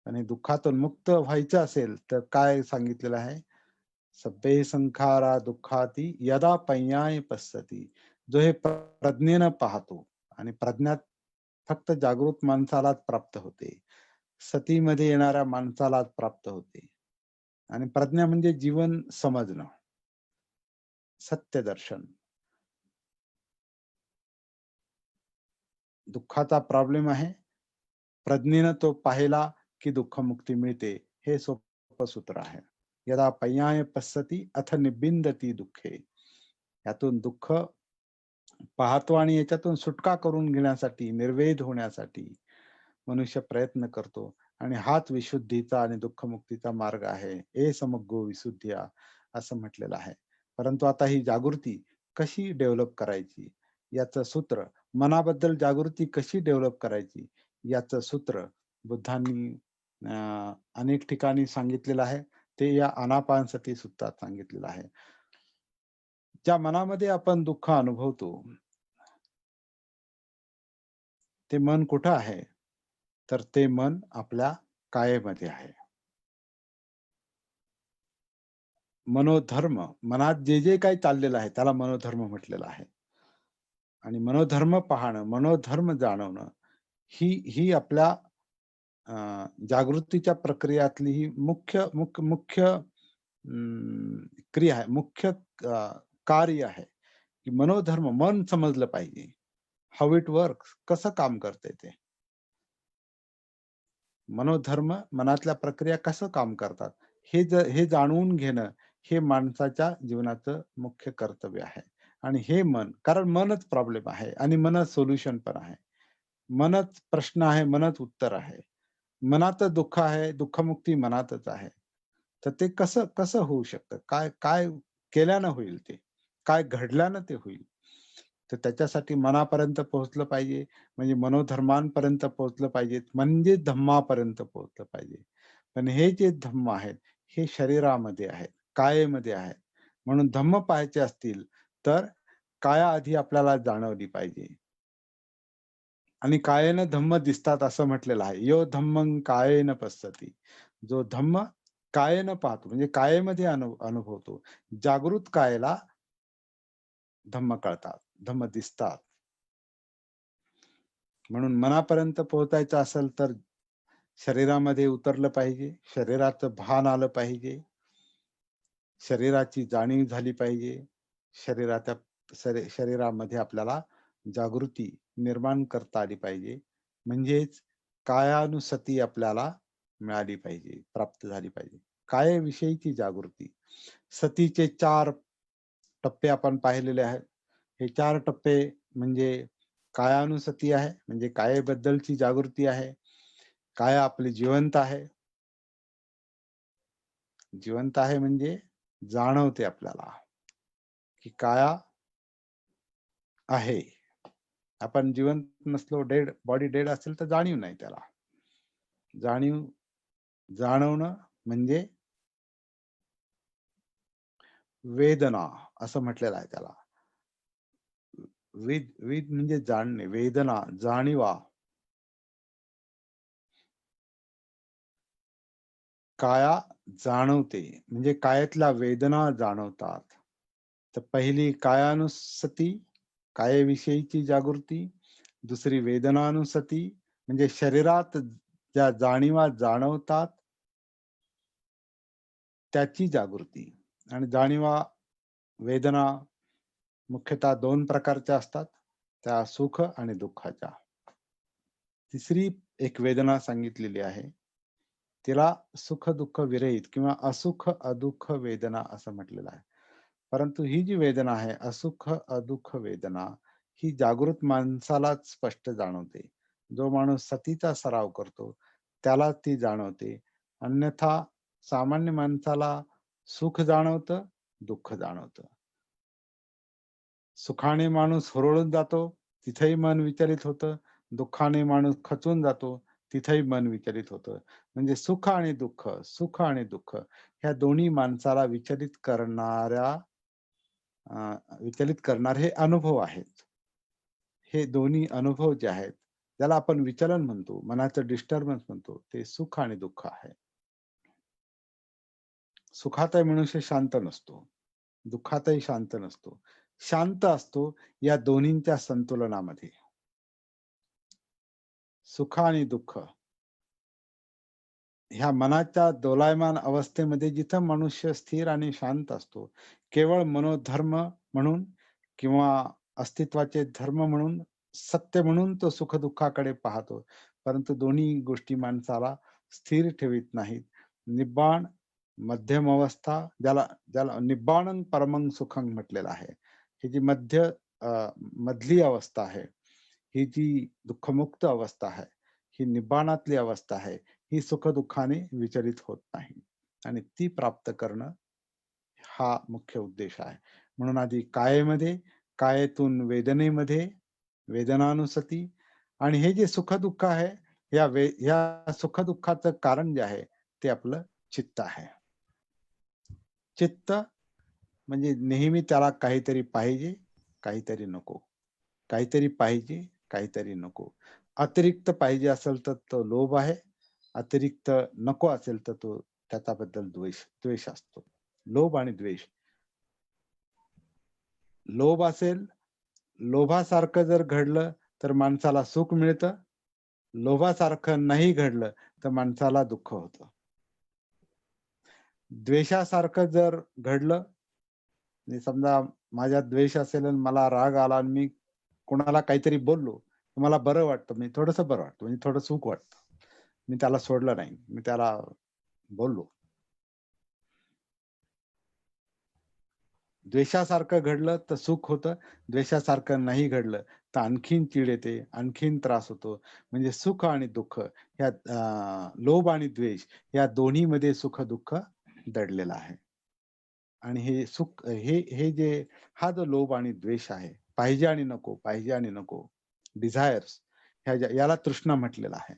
आणि दुःखातून मुक्त व्हायचं असेल तर काय सांगितलेलं आहे? सब्बे संखारा दुःखाती यदा पय्याय पश्यति. जो हे प्रज्ञेनं पाहतो आणि प्रज्ञा फक्त जागृत माणसालाच प्राप्त होते. सतीमध्ये येणाऱ्या माणसालाच प्राप्त होते. आणि प्रज्ञा म्हणजे जीवन समजणं, सत्य दर्शन. दुःखाचा प्रॉब्लेम आहे. प्रज्ञेनं तो पाहिला की दुःखमुक्ती मिळते. हे सोपं सूत्र आहे. यदा पय्याय पश्यति अथ निब्बिंदती दुःखे. यातून दुःख पाहतो आणि याच्यातून सुटका करून घेण्यासाठी, निर्वेद होण्यासाठी मनुष्य प्रयत्न करतो आणि हाच विशुद्धीचा आणि दुःखमुक्तीचा मार्ग आहे. ए समग्गो विशुद्धिया असं म्हटलेलं आहे. परंतु आता ही जागृती कशी डेव्हलप करायची याचं सूत्र, मनाबद्दल जागृती कशी डेव्हलप करायची याचं सूत्र बुद्धांनी अनेक ठिकाणी सांगितलेलं आहे. ते या आनापानसती सूत्रात सांगितलेलं आहे. ज्या मनामध्ये आपण दुःख अनुभवतो, ते मन कुठं आहे? तर ते मन आपल्या कायेमध्ये आहे. मनोधर्म, मनात जे काही चाललेलं आहे त्याला मनोधर्म म्हटलेलं आहे. आणि मनोधर्म पाहणं, मनोधर्म जाणवणं ही ही आपल्या अ, जागृतीच्या प्रक्रियातली ही मुख्य क्रिया आहे. कार्य आहे, की मनोधर्म मन समजलं पाहिजे. हाऊ इट वर्क्स कसं काम करतंय ते. मनोधर्म, मनातल्या प्रक्रिया कसं काम करतात, हे जाणून घेणं, हे माणसाच्या जीवनाचं मुख्य कर्तव्य आहे. आणि हे मन कारण मनच प्रॉब्लेम आहे आणि मनच सोल्युशन पण आहे. मनच प्रश्न आहे, मनच उत्तर आहे. मनातच दुःख आहे, दुःखमुक्ती मनातच आहे. तर ते कसं कसं होऊ शकतं? काय काय केल्यानं होईल ते? काय घडल्यानं ते होईल? तर त्याच्यासाठी मनापर्यंत पोहोचलं पाहिजे. म्हणजे मनोधर्मांपर्यंत पोहोचलं पाहिजे, म्हणजे धम्मापर्यंत पोहोचलं पाहिजे. पण हे जे धम्म आहेत, हे शरीरामध्ये आहेत, कायेमध्ये आहेत. म्हणून धम्म पाहायचे असतील, तर काया आधी आपल्याला जाणवली पाहिजे. आणि कायेन धम्म दिसतात असं म्हटलेलं आहे. यो धम्मं कायेन पश्यति. जो धम्म कायेनं पाहतो म्हणजे कायेमध्ये अनुभवतो. जागृत कायेला धम्म कळतात, धम्म दिसतात. म्हणून मनापर्यंत पोहोचायचं असेल तर शरीरामध्ये उतरलं पाहिजे. शरीराचं भान आलं पाहिजे. शरीराची जाणीव झाली पाहिजे. शरीराच्या शरीरामध्ये आपल्याला जागृती निर्माण करता आली पाहिजे. म्हणजेच कायानुसती आपल्याला मिळाली पाहिजे, प्राप्त झाली पाहिजे. कायाविषयीची जागृती. सतीचे 4 टप्पे आपण पाहिलेले आहेत. हे 4 टप्पे म्हणजे कायानुसती आहे, म्हणजे कायेबद्दलची जागृती आहे. काया आपली जिवंत आहे. जिवंत आहे म्हणजे जाणवते आपल्याला, की काया आहे. आपण जिवंत नसलो, बॉडी डेड असेल तर जाणीव नाही त्याला. जाणीव जाणवणं म्हणजे वेदना असं म्हटलेलं आहे त्याला. वेद वेद म्हणजे जाणणे, वेदना, जाणीवा. काया जाणवते म्हणजे कायातल्या वेदना जाणवतात. तर पहिली कायानुसती, कायाविषयीची जागृती. दुसरी वेदनानुसती म्हणजे शरीरात ज्या जाणीवा जाणवतात त्याची जागृती. आणि जाणीवा, वेदना मुख्यतः 2 प्रकारच्या असतात. त्या सुख आणि दुःखाच्या. तिसरी एक वेदना सांगितलेली आहे. तिला सुख-दुःख विरहित किंवा असुख अदुःख वेदना असं म्हटलेलं आहे. परंतु ही जी वेदना आहे, असुख अदुःख वेदना, ही जागृत माणसालाच स्पष्ट जाणवते. जो माणूस सतीचा सराव करतो, त्याला ती जाणवते. अन्यथा सामान्य माणसाला सुख जाणवतं, दुःख जाणवतं. सुखाने माणूस हुरळून जातो, तिथेही मन विचलित होतं. दुःखाने माणूस खचून जातो, तिथेही मन विचलित होतं. म्हणजे सुख आणि दुःख, सुख आणि दुःख ह्या दोन्ही माणसाला विचलित करणारे हे अनुभव आहेत. हे दोन्ही अनुभव जे आहेत, त्याला आपण विचलन म्हणतो, मनाचं डिस्टर्बन्स म्हणतो, ते सुख आणि दुःख आहे. सुखातही मनुष्य शांत नसतो, दुःखातही शांत नसतो. शांत असतो या दोन्हींच्या संतुलनामध्ये. सुख आणि दुःख ह्या मनाच्या दोलायमान अवस्थेमध्ये जिथं मनुष्य स्थिर आणि शांत असतो, केवळ मनोधर्म म्हणून किंवा अस्तित्वाचे धर्म म्हणून, सत्य म्हणून तो सुख-दुःखाकडे पाहतो. परंतु दोन्ही गोष्टी माणसाला स्थिर ठेवीत नाहीत. निब्बाण, मध्यम अवस्था ज्याला ज्याला निब्बाणं परमं सुखं म्हटलेलं आहे. ही जी मधली अवस्था आहे, ही जी दुःखमुक्त अवस्था आहे, ही निब्बाणातली अवस्था आहे. ही सुखदुःखाने विचलित होत नाही आणि ती प्राप्त करणं हा मुख्य उद्देश आहे. म्हणून आधी कायेमध्ये, कायेतून वेदनेमध्ये, वेदनानुसती आणि हे जे सुख-दुःख आहे, या सुख-दुःखाचं कारण जे आहे, ते आपलं चित्त आहे. चित्त म्हणजे नेहमी त्याला काहीतरी पाहिजे, काहीतरी नको. काहीतरी पाहिजे, काहीतरी नको. अतिरिक्त पाहिजे असेल तर तो लोभ आहे. अतिरिक्त नको असेल तर तो त्याच्याबद्दल द्वेष असतो. लोभ आणि द्वेष. लोभ असेल, लोभासारखं जर घडलं तर माणसाला सुख मिळतं. लोभासारखं नाही घडलं तर माणसाला दुःख होतं. द्वेषासारखं जर घडलं, म्हणजे समजा माझ्यात द्वेष असेल आणि मला राग आला आणि मी कोणाला काहीतरी बोललो, तर मला बरं वाटतं, म्हणजे थोडंसं बरं वाटतं, म्हणजे थोडं सुख वाटतं. मी त्याला सोडलं नाही. मी त्याला बोललो. द्वेषासारखं घडलं तर सुख होतं. द्वेषासारखं नाही घडलं तर आणखीन चीड येते, आणखीन त्रास होतो. म्हणजे सुख आणि दुःख ह्या लोभ आणि द्वेष या दोन्हीमध्ये सुख-दुःख दडलेलं आहे. आणि हे सुख हे हे जे हा जो लोभ आणि द्वेष आहे, पाहिजे आणि नको, पाहिजे आणि नको, डिझायर्स याला तृष्णा म्हटलेलं आहे.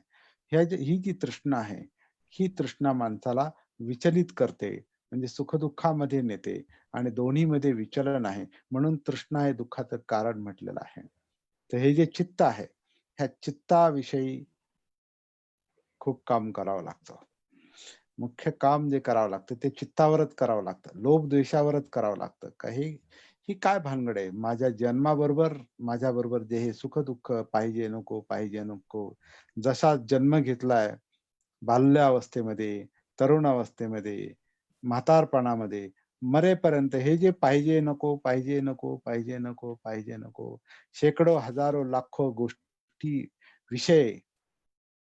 ही जी तृष्णा आहे, ही तृष्णा माणसाला विचलित करते. म्हणजे सुख-दुःखामध्ये नेते आणि दोन्हीमध्ये विचलन आहे. म्हणून तृष्णा हे दुःखाचं कारण म्हटलेलं आहे. तर हे जे चित्त आहे, ह्या चित्ताविषयी खूप काम करावं लागतं. मुख्य काम जे करावं लागतं ते चित्तावरच करावं लागतं. लोभ-द्वेषावरच करावं लागतं. ही काय भानगड आहे? माझ्या जन्माबरोबर माझ्याबरोबर जे हे सुख-दुःख पाहिजे, नको, पाहिजे, नको जसा जन्म घेतलाय बाल्यावस्थेमध्ये, तरुण अवस्थेमध्ये, म्हातारपणामध्ये, मरेपर्यंत हे जे पाहिजे, नको, पाहिजे, नको, पाहिजे, नको, पाहिजे, नको शेकडो, हजारो, लाखो गोष्टी, विषय,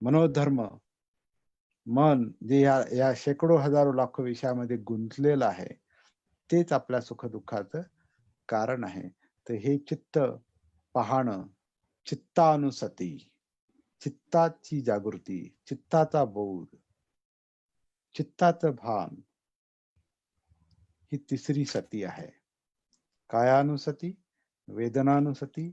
मनोधर्म मन जे या शेकडो, हजारो, लाखो विषयामध्ये गुंतलेलं आहे, तेच आपल्या सुख-दुःखाचं कारण आहे. तर हे चित्त पाहणं, चित्तानुसती, चित्ताची जागृती, चित्ताचा बोध, चित्ताचं भान ही तिसरी सती आहे. कायानुसती, वेदनानुसती,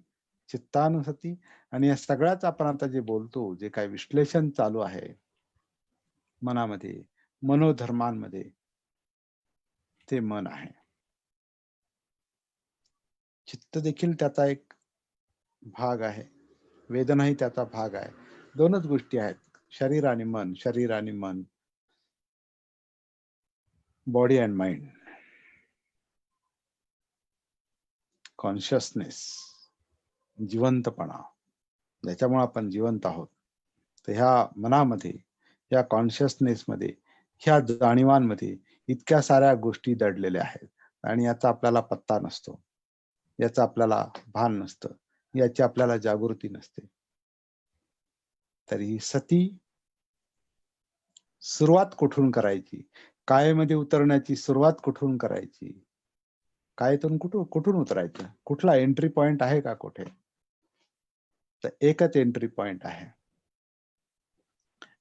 चित्तानुसती आणि या सगळ्याच आपण आता जे बोलतो, जे काही विश्लेषण चालू आहे मनामध्ये, मनोधर्मांमध्ये, ते मन आहे. चित्त देखील त्याचा एक भाग आहे. वेदनाही त्याचा भाग आहे. 2च गोष्टी आहेत. शरीर आणि मन, शरीर आणि मन. Body and mind. कॉन्शियसनेस, जिवंतपणा, ज्याच्यामुळे आपण जिवंत आहोत. तर ह्या मनामध्ये, या कॉन्शियसनेसमध्ये, ह्या जाणीवांमध्ये इतक्या साऱ्या गोष्टी दडलेल्या आहेत आणि याचा आपल्याला पत्ता नसतो. याचं आपल्याला भान नसतं. याची आपल्याला जागृती नसते. तर ही सती सुरुवात कुठून करायची? कायेमध्ये उतरण्याची सुरुवात कुठून करायची? कायेतून कुठून उतरायचं? कुठला एंट्री पॉइंट आहे का कुठे? तर एकच एंट्री पॉइंट आहे.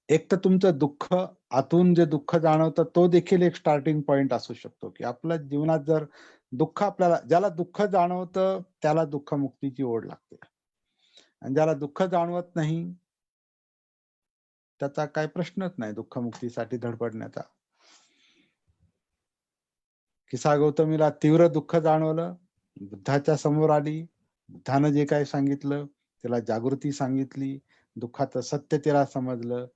एक तर तुमचं दुःख, आतून जे दुःख जाणवतं तो देखील एक स्टार्टिंग पॉइंट असू शकतो, की आपल्या जीवनात जर दुःख ज्याला दुःख जाणवतं त्याला दुःखमुक्तीची ओढ लागते. आणि ज्याला दुःख जाणवत नाही, त्याचा काही प्रश्नच नाही दुःखमुक्तीसाठी धडपडण्याचा. किसा गौतमीला तीव्र दुःख जाणवलं, बुद्धाच्या समोर आली. बुद्धानं जे काही सांगितलं, तिला जागृती सांगितली, दुःखाचं सत्य तिला समजलं.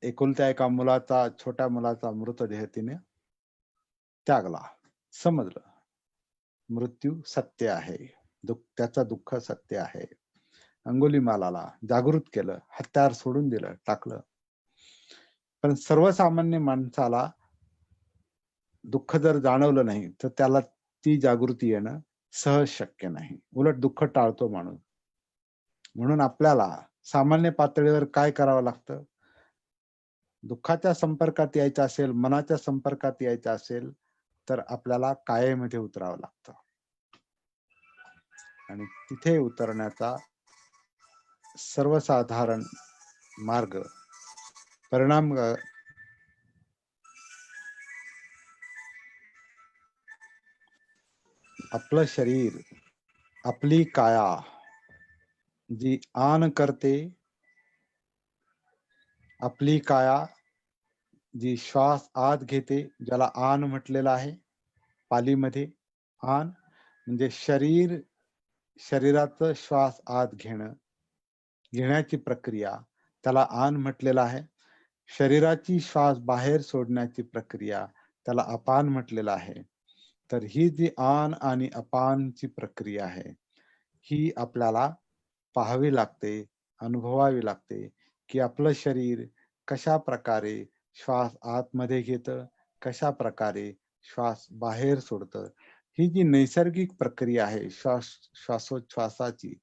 एकुलत्या एका छोट्या मुलाचा मृतदेह तिने त्यागला. समजलं, मृत्यू सत्य आहे. त्याचं दुःख सत्य आहे. अंगुलीमालाला जागृत केलं, हत्यार सोडून दिलं, टाकलं. पण सर्वसामान्य माणसाला दुःख जर जाणवलं नाही, तर त्याला ती जागृती येणं सहज शक्य नाही. उलट दुःख टाळतो माणूस. म्हणून आपल्याला सामान्य पातळीवर काय करावं लागतं? दुःखाच्या संपर्कात यायचं असेल, मनाच्या संपर्कात यायचं असेल, तर आपल्याला कायेमध्ये उतरावं लागतं. आणि तिथे उतरण्याचा सर्वसाधारण मार्ग. परिणाम आपलं शरीर, आपली काया जी आन करते, आपली काया जी श्वास आत घेते, ज्याला आन म्हटलेलं आहे पालीमध्ये. आन म्हणजे शरीराचं श्वास आत घेण्याची प्रक्रिया, त्याला आन म्हटलेलं आहे. शरीराची श्वास बाहेर सोडण्याची प्रक्रिया, त्याला अपान म्हटलेलं आहे. तर ही जी आन आणि अपानची प्रक्रिया आहे, ही आपल्याला पाहावी लागते, अनुभवावी लागते, की आपलं शरीर कशा प्रकारे श्वास आतमध्ये घेतं, कशा प्रकारे श्वास बाहेर सोडतं. ही जी नैसर्गिक प्रक्रिया आहे श्वासोच्छवासाची,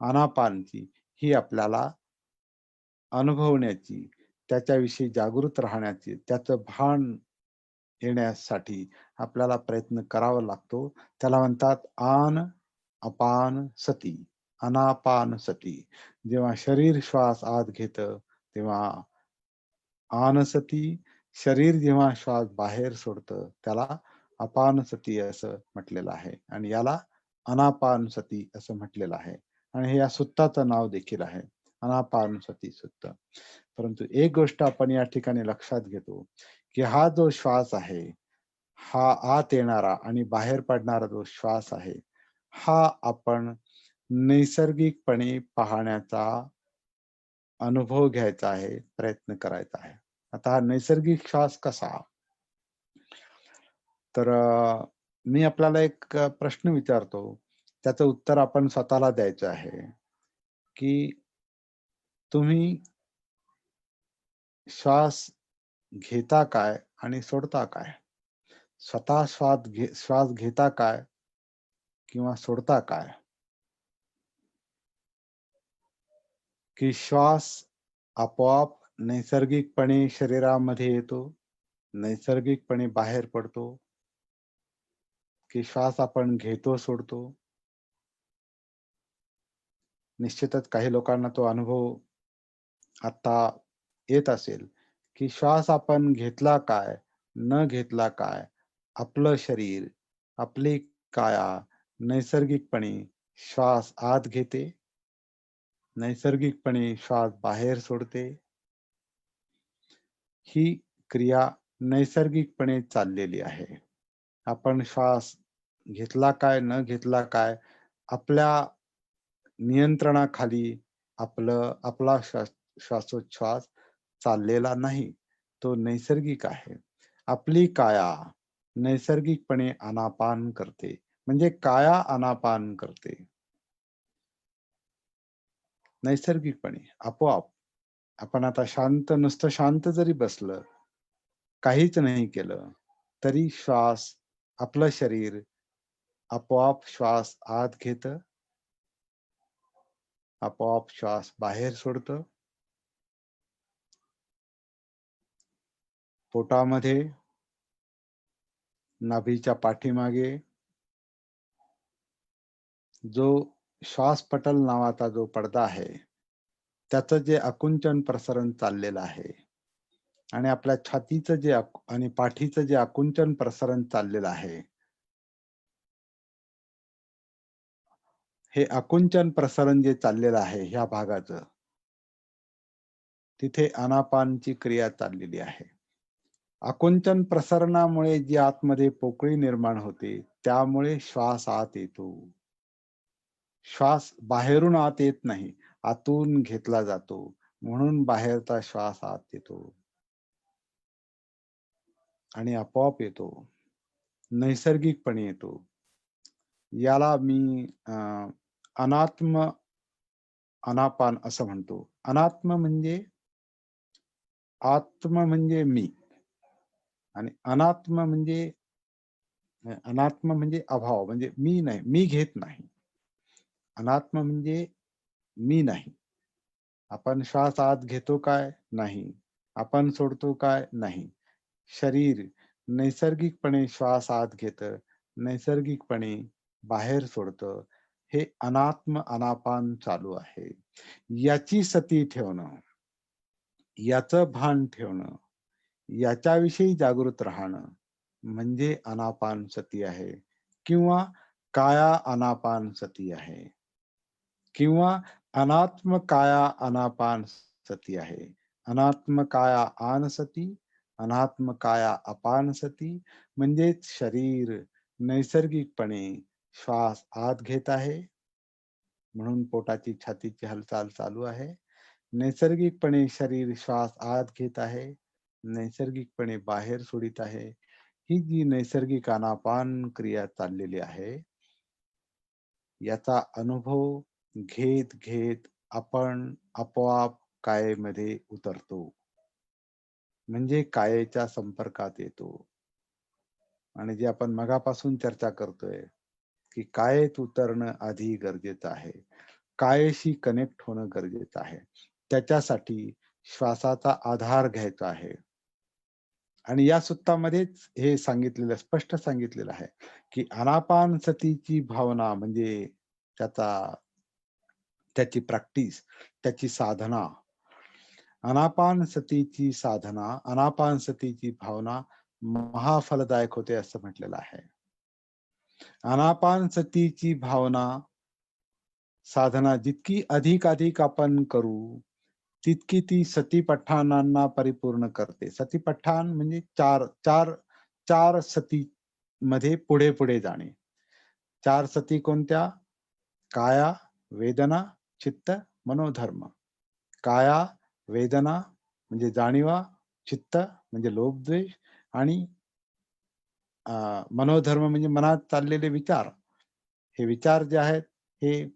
आनापानची, ही आपल्याला अनुभवण्याची, त्याच्याविषयी जागृत राहण्याची, त्याचं भान येण्यासाठी आपल्याला प्रयत्न करावा लागतो. त्याला म्हणतात आन अपान सती, अनापान सती. जेव्हा शरीर श्वास आत घेतं तेव्हा आनसती, शरीर जेव्हा श्वास बाहेर सोडतं त्याला अपानसती असं म्हटलेलं आहे आणि याला अनापानसती असं म्हटलेलं आहे आणि हे या सुत्ताचं नाव देखील आहे, अनापानसती सुत्त. परंतु एक गोष्ट आपण या ठिकाणी लक्षात घेतो, की हा जो श्वास आहे, हा आत येणारा आणि बाहेर पडणारा जो श्वास आहे, हा आपण नैसर्गिकपणे पाहण्याचा अनुभव घ्यायचा आहे, प्रयत्न करायचा आहे. आता हा नैसर्गिक श्वास कसा? तर मी आपल्याला एक प्रश्न विचारतो. त्याचं उत्तर आपण स्वतःला द्यायचं आहे, की तुम्ही श्वास घेता काय आणि सोडता काय? स्वतः श्वास घेता काय किंवा सोडता काय? की श्वास आपोआप नैसर्गिकपणे शरीरामध्ये येतो, नैसर्गिकपणे बाहेर पडतो, की श्वास आपण घेतो, सोडतो? निश्चितच काही लोकांना तो अनुभव आता येत असेल, की श्वास आपण घेतला काय, न घेतला काय, आपलं शरीर, आपली काया नैसर्गिकपणे श्वास आत घेते, नैसर्गिकपणे श्वास बाहेर सोडते. ही क्रिया नैसर्गिकपणे चाललेली आहे. आपण श्वास घेतला काय, न घेतला काय, आपल्या नियंत्रणाखाली आपला श्वासोच्छवास चाललेला नाही. तो नैसर्गिक आहे. आपली काया नैसर्गिकपणे आनापान करते. म्हणजे काया आनापान करते. नैसर्गिकपणे, आपोआप. आपण आता नुसतं शांत जरी बसलं, काहीच नाही केलं, तरी आपलं शरीर आपोआप श्वास आत घेतं, आपोआप श्वास बाहेर सोडतं. पोटामध्ये, नाभीच्या पाठीमागे जो श्वासपटल नावाचा जो पडदा आहे, त्याचं जे आकुंचन प्रसरण चाललेलं आहे आणि आपल्या छातीचं आणि पाठीचं जे आकुंचन प्रसरण चाललेलं आहे, हे आकुंचन प्रसरण जे चाललेलं आहे ह्या भागाचं, तिथे आनापानची क्रिया चाललेली आहे. आकुंचन प्रसरणामुळे जी आतमध्ये पोकळी निर्माण होते, त्यामुळे श्वास आत येतो. श्वास बाहेरून आत येत नाही, आतून घेतला जातो. म्हणून बाहेरचा श्वास आत येतो आणि आपोआप येतो. नैसर्गिकपणे येतो. याला मी अनात्म अनापान असं म्हणतो. आत्म म्हणजे मी आणि अनात्म म्हणजे अभाव, म्हणजे मी नाही, मी घेत नाही. अनात्म म्हणजे मी नाही. आपण श्वास आत घेतो काय? नाही. आपण सोडतो काय? नाही. शरीर नैसर्गिकपणे श्वास आत घेतं, नैसर्गिकपणे बाहेर सोडतं. हे अनात्म अनापान चालू आहे. याची सती ठेवणं, याचं भान ठेवणं, याच्याविषयी जागृत राहणं म्हणजे आनापानसती आहे किंवा काया आनापानसती आहे किंवा अनात्म काया अनापानसती आहे. अनात्म काया आनसती, अनात्म काया अपानसती म्हणजे शरीर नैसर्गिकपणे श्वास आत घेत आहे, म्हणून पोटाची छातीची हालचाल चालू आहे. नैसर्गिकपणे शरीर श्वास आत घेत आहे, नैसर्गिकपणे बाहेर सोडित आहे. ही जी नैसर्गिक आनापान क्रिया चाललेली आहे, याचा अनुभव घेत घेत आपण आपोआप कायेमध्ये उतरतो. म्हणजे कायेच्या संपर्कात येतो. आणि जे आपण मगापासून चर्चा करतोय, की कायेत उतरणं आधी गरजेचं आहे. कायेशी कनेक्ट होणं गरजेचं आहे. त्याच्यासाठी श्वासाचा आधार घ्यायचा आहे. आणि या सुत्तामध्येच हे सांगितलेलं स्पष्ट सांगितलेलं आहे, की आनापानसतीची भावना म्हणजे त्याचा त्याची प्रॅक्टिस, त्याची साधना, आनापानसतीची साधना, आनापानसतीची भावना महाफलदायक होते असं म्हटलेलं आहे. आनापानसतीची भावना, साधना जितकी अधिक आपण करू, तितकी ती सतीपठ्ठाणांना परिपूर्ण करते. सतीपठ्ठाण म्हणजे 4 सती मध्ये पुढे जाणे. 4 सती कोणत्या? काया, वेदना, चित्त, मनोधर्म. काया, वेदना म्हणजे जाणीवा, चित्त म्हणजे लोभ, द्वेष आणि मनोधर्म म्हणजे मनात चाललेले विचार. हे विचार जे आहेत, हे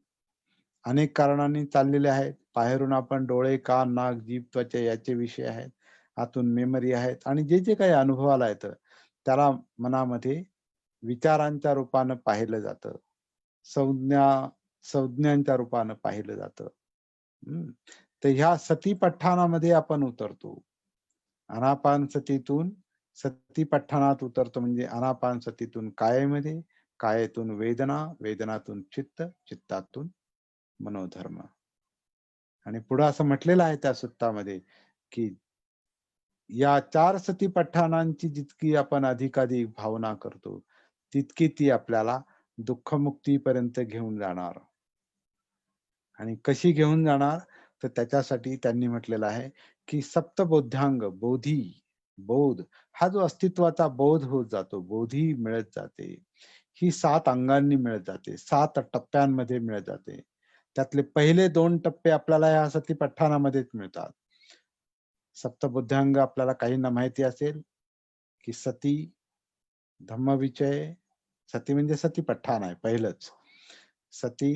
अनेक कारणांनी चाललेले आहेत. बाहेरून आपण डोळे, कान, नाक, जीभ, त्वचा याचे विषय आहेत. आतून मेमरी आहेत आणि जे काही अनुभवाला येतं, त्याला मनामध्ये विचारांच्या रूपानं पाहिलं जातं. संज्ञा संज्ञांच्या रूपानं पाहिलं जातं. हं. तर ह्या सतीपठ्ठाणामध्ये आपण उतरतो. आनापानसतीतून सतीपठ्ठाणात उतरतो म्हणजे आनापानसतीतून कायेमध्ये, कायेतून वेदना, वेदनातून चित्त, चित्तातून मनोधर्म. आणि पुढं असं म्हटलेलं आहे त्या सुत्तामध्ये, की या 4 सतीपठ्ठाणांची जितकी आपण अधिकाधिक भावना करतो, तितकी ती आपल्याला दुःखमुक्तीपर्यंत घेऊन जाणार. आणि कशी घेऊन जाणार? तर त्याच्यासाठी त्यांनी म्हटलेलं आहे, की सप्तबोध्यांग बोध हा जो अस्तित्वाचा बोध होत जातो, बोधी मिळत जाते. ही 7 अंगांनी मिळत जाते. 7 टप्प्यांमध्ये मिळत जाते. त्यातले पहिले 2 टप्पे आपल्याला या सतीपठ्ठाणामध्येच मिळतात. सप्तबुद्ध्यांग आपल्याला काहींना माहिती असेल, की सती, धम्मविचय, सती म्हणजे सतीपठ्ठाण आहे पहिलंच. सती,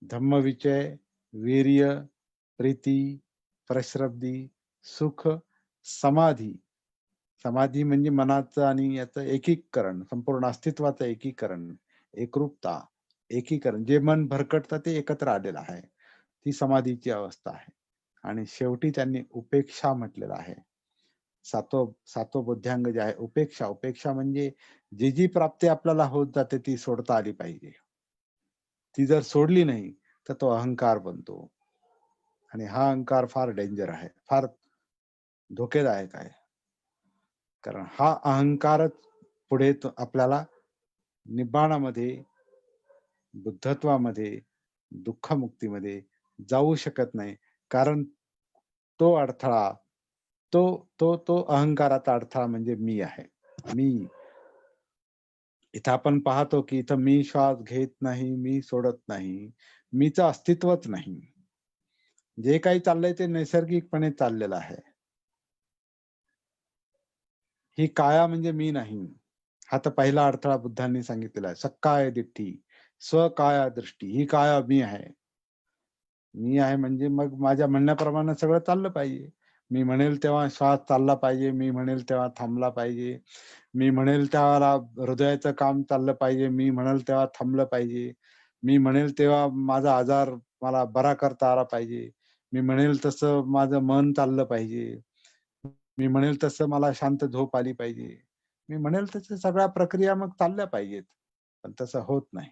धम्मविचय, वीर्य, प्रीती, प्रश्रब्दी, सुख, समाधी. समाधी म्हणजे मनाचं आणि याचं एकीकरण, संपूर्ण अस्तित्वाचं एकीकरण, एकरूपता, एकीकरण. जे मन भरकटतं ते एकत्र आलेलं आहे. ती समाधीची अवस्था आहे. आणि शेवटी त्यांनी उपेक्षा म्हटलेलं आहे. सातवं बुद्ध्यांग जे आहे उपेक्षा. उपेक्षा म्हणजे जी प्राप्ती आपल्याला होत जाते ती सोडता आली पाहिजे. ती जर सोडली नाही, तर तो अहंकार बनतो. आणि हा अहंकार फार डेंजर आहे. फार धोकेदायक आहे. कारण हा अहंकारच पुढे आपल्याला निब्बाणामध्ये, बुद्धत्वामध्ये, दुःखमुक्तीमध्ये जाऊ शकत नाही. कारण तो अडथळा, तो अहंकाराचा अडथळा म्हणजे मी आहे. मी. इथं आपण पाहतो, की इथं मी श्वास घेत नाही, मी सोडत नाही. मीचं अस्तित्वच नाही. जे काही चाललंय ते नैसर्गिकपणे चाललेलं आहे. ही काया म्हणजे मी नाही. हा तर पहिला अडथळा बुद्धांनी सांगितलेला आहे. सक्काय दिठ्ठी, स्वकाया दृष्टी. ही काया मी आहे. मी आहे म्हणजे मग माझ्या म्हणण्याप्रमाणे सगळं चाललं पाहिजे. मी म्हणेल तेव्हा श्वास चालला पाहिजे. मी म्हणेल तेव्हा थांबला पाहिजे. मी म्हणेल तेव्हा हृदयाचं काम चाललं पाहिजे. मी म्हणेल तेव्हा थांबलं पाहिजे. मी म्हणेल तेव्हा माझा आजार मला बरा करता आला पाहिजे. मी म्हणेल तसं माझं मन चाललं पाहिजे. मी म्हणेल तसं मला शांत झोप आली पाहिजे. मी म्हणेल तसं सगळ्या प्रक्रिया मग चालल्या पाहिजेत. पण तसं होत नाही.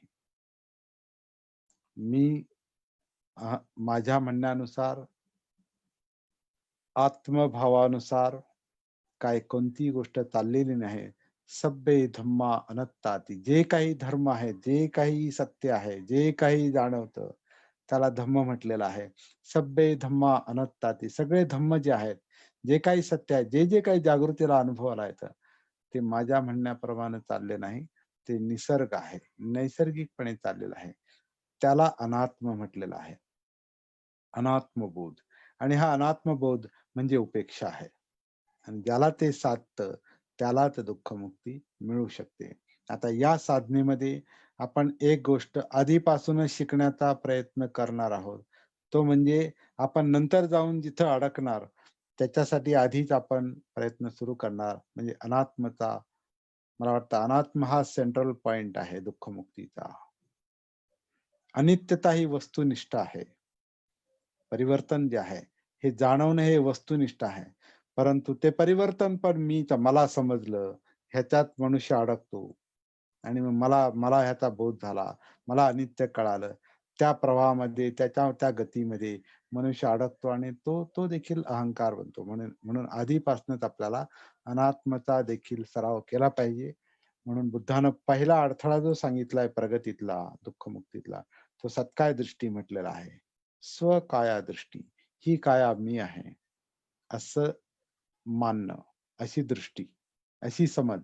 मी माझ्या म्हणण्यानुसार आत्मभावानुसार काय कोणतीही गोष्ट चाललेली नाही. सब्बे धम्मा अनात्ताती. जे काही धर्म आहे, जे काही सत्य आहे, जे काही जाणवतं, त्याला धम्म म्हटलेलं आहे. सब्बे धम्मा अनात्ताती. सगळे धम्म जे आहेत, जे काही सत्य आहे, जे काही जागृतीला अनुभवाला येतं, ते माझ्या म्हणण्याप्रमाणे चालले नाही. ते निसर्ग आहे. नैसर्गिकपणे चाललेलं आहे. त्याला अनात्म म्हटलेलं आहे. अनात्मबोध आणि हा अनात्मबोध म्हणजे उपेक्षा आहे. आणि ज्याला ते साधतं त्यालाच दुःखमुक्ती मिळू शकते. आता या साधनेमध्ये आपण एक गोष्ट आधीपासूनच शिकण्याचा प्रयत्न करणार आहोत. तो म्हणजे आपण नंतर जाऊन जिथं अडकणार त्याच्यासाठी आधीच आपण प्रयत्न सुरू करणार म्हणजे अनात्मचा. मला वाटतं अनात्म हा सेंट्रल पॉइंट आहे दुःखमुक्तीचा. अनित्यता ही वस्तुनिष्ठ आहे. परिवर्तन जे आहे, हे जाणवणं हे वस्तुनिष्ठ आहे. परंतु ते परिवर्तन पण मला समजलं, ह्याच्यात मनुष्य अडकतो आणि मग मला मला ह्याचा बोध झाला. मला अनित्य कळालं. त्या प्रवाहामध्ये, त्या गतीमध्ये मनुष्य अडकतो आणि तो तो देखील अहंकार बनतो. म्हणून म्हणून आधीपासूनच आपल्याला अनात्मचा देखील सराव केला पाहिजे. म्हणून बुद्धानं पहिला अडथळा जो सांगितलाय प्रगतीतला, दुःखमुक्तीतला, तो सत्काय दृष्टी म्हटलेला आहे. स्वकाया दृष्टी. ही काया मी आहे, असं मानणं, अशी दृष्टी, अशी समज,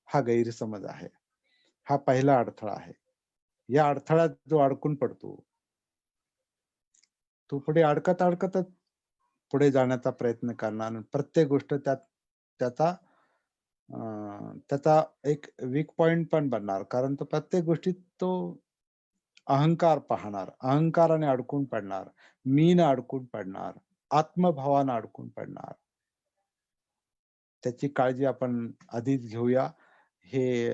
हा गैरसमज आहे. हा पहिला अडथळा आहे. या अडथळ्यात जो अडकून पडतो, तो पुढे अडकतच पुढे जाण्याचा प्रयत्न करणार आणि प्रत्येक गोष्ट त्याचा त्याचा एक वीक पॉइंट पण बनणार. कारण तो प्रत्येक गोष्टीत तो अहंकार पाहणार, अहंकाराने अडकून पडणार, मीनं अडकून पडणार, आत्मभावानं अडकून पडणार. त्याची काळजी आपण आधीच घेऊया. हे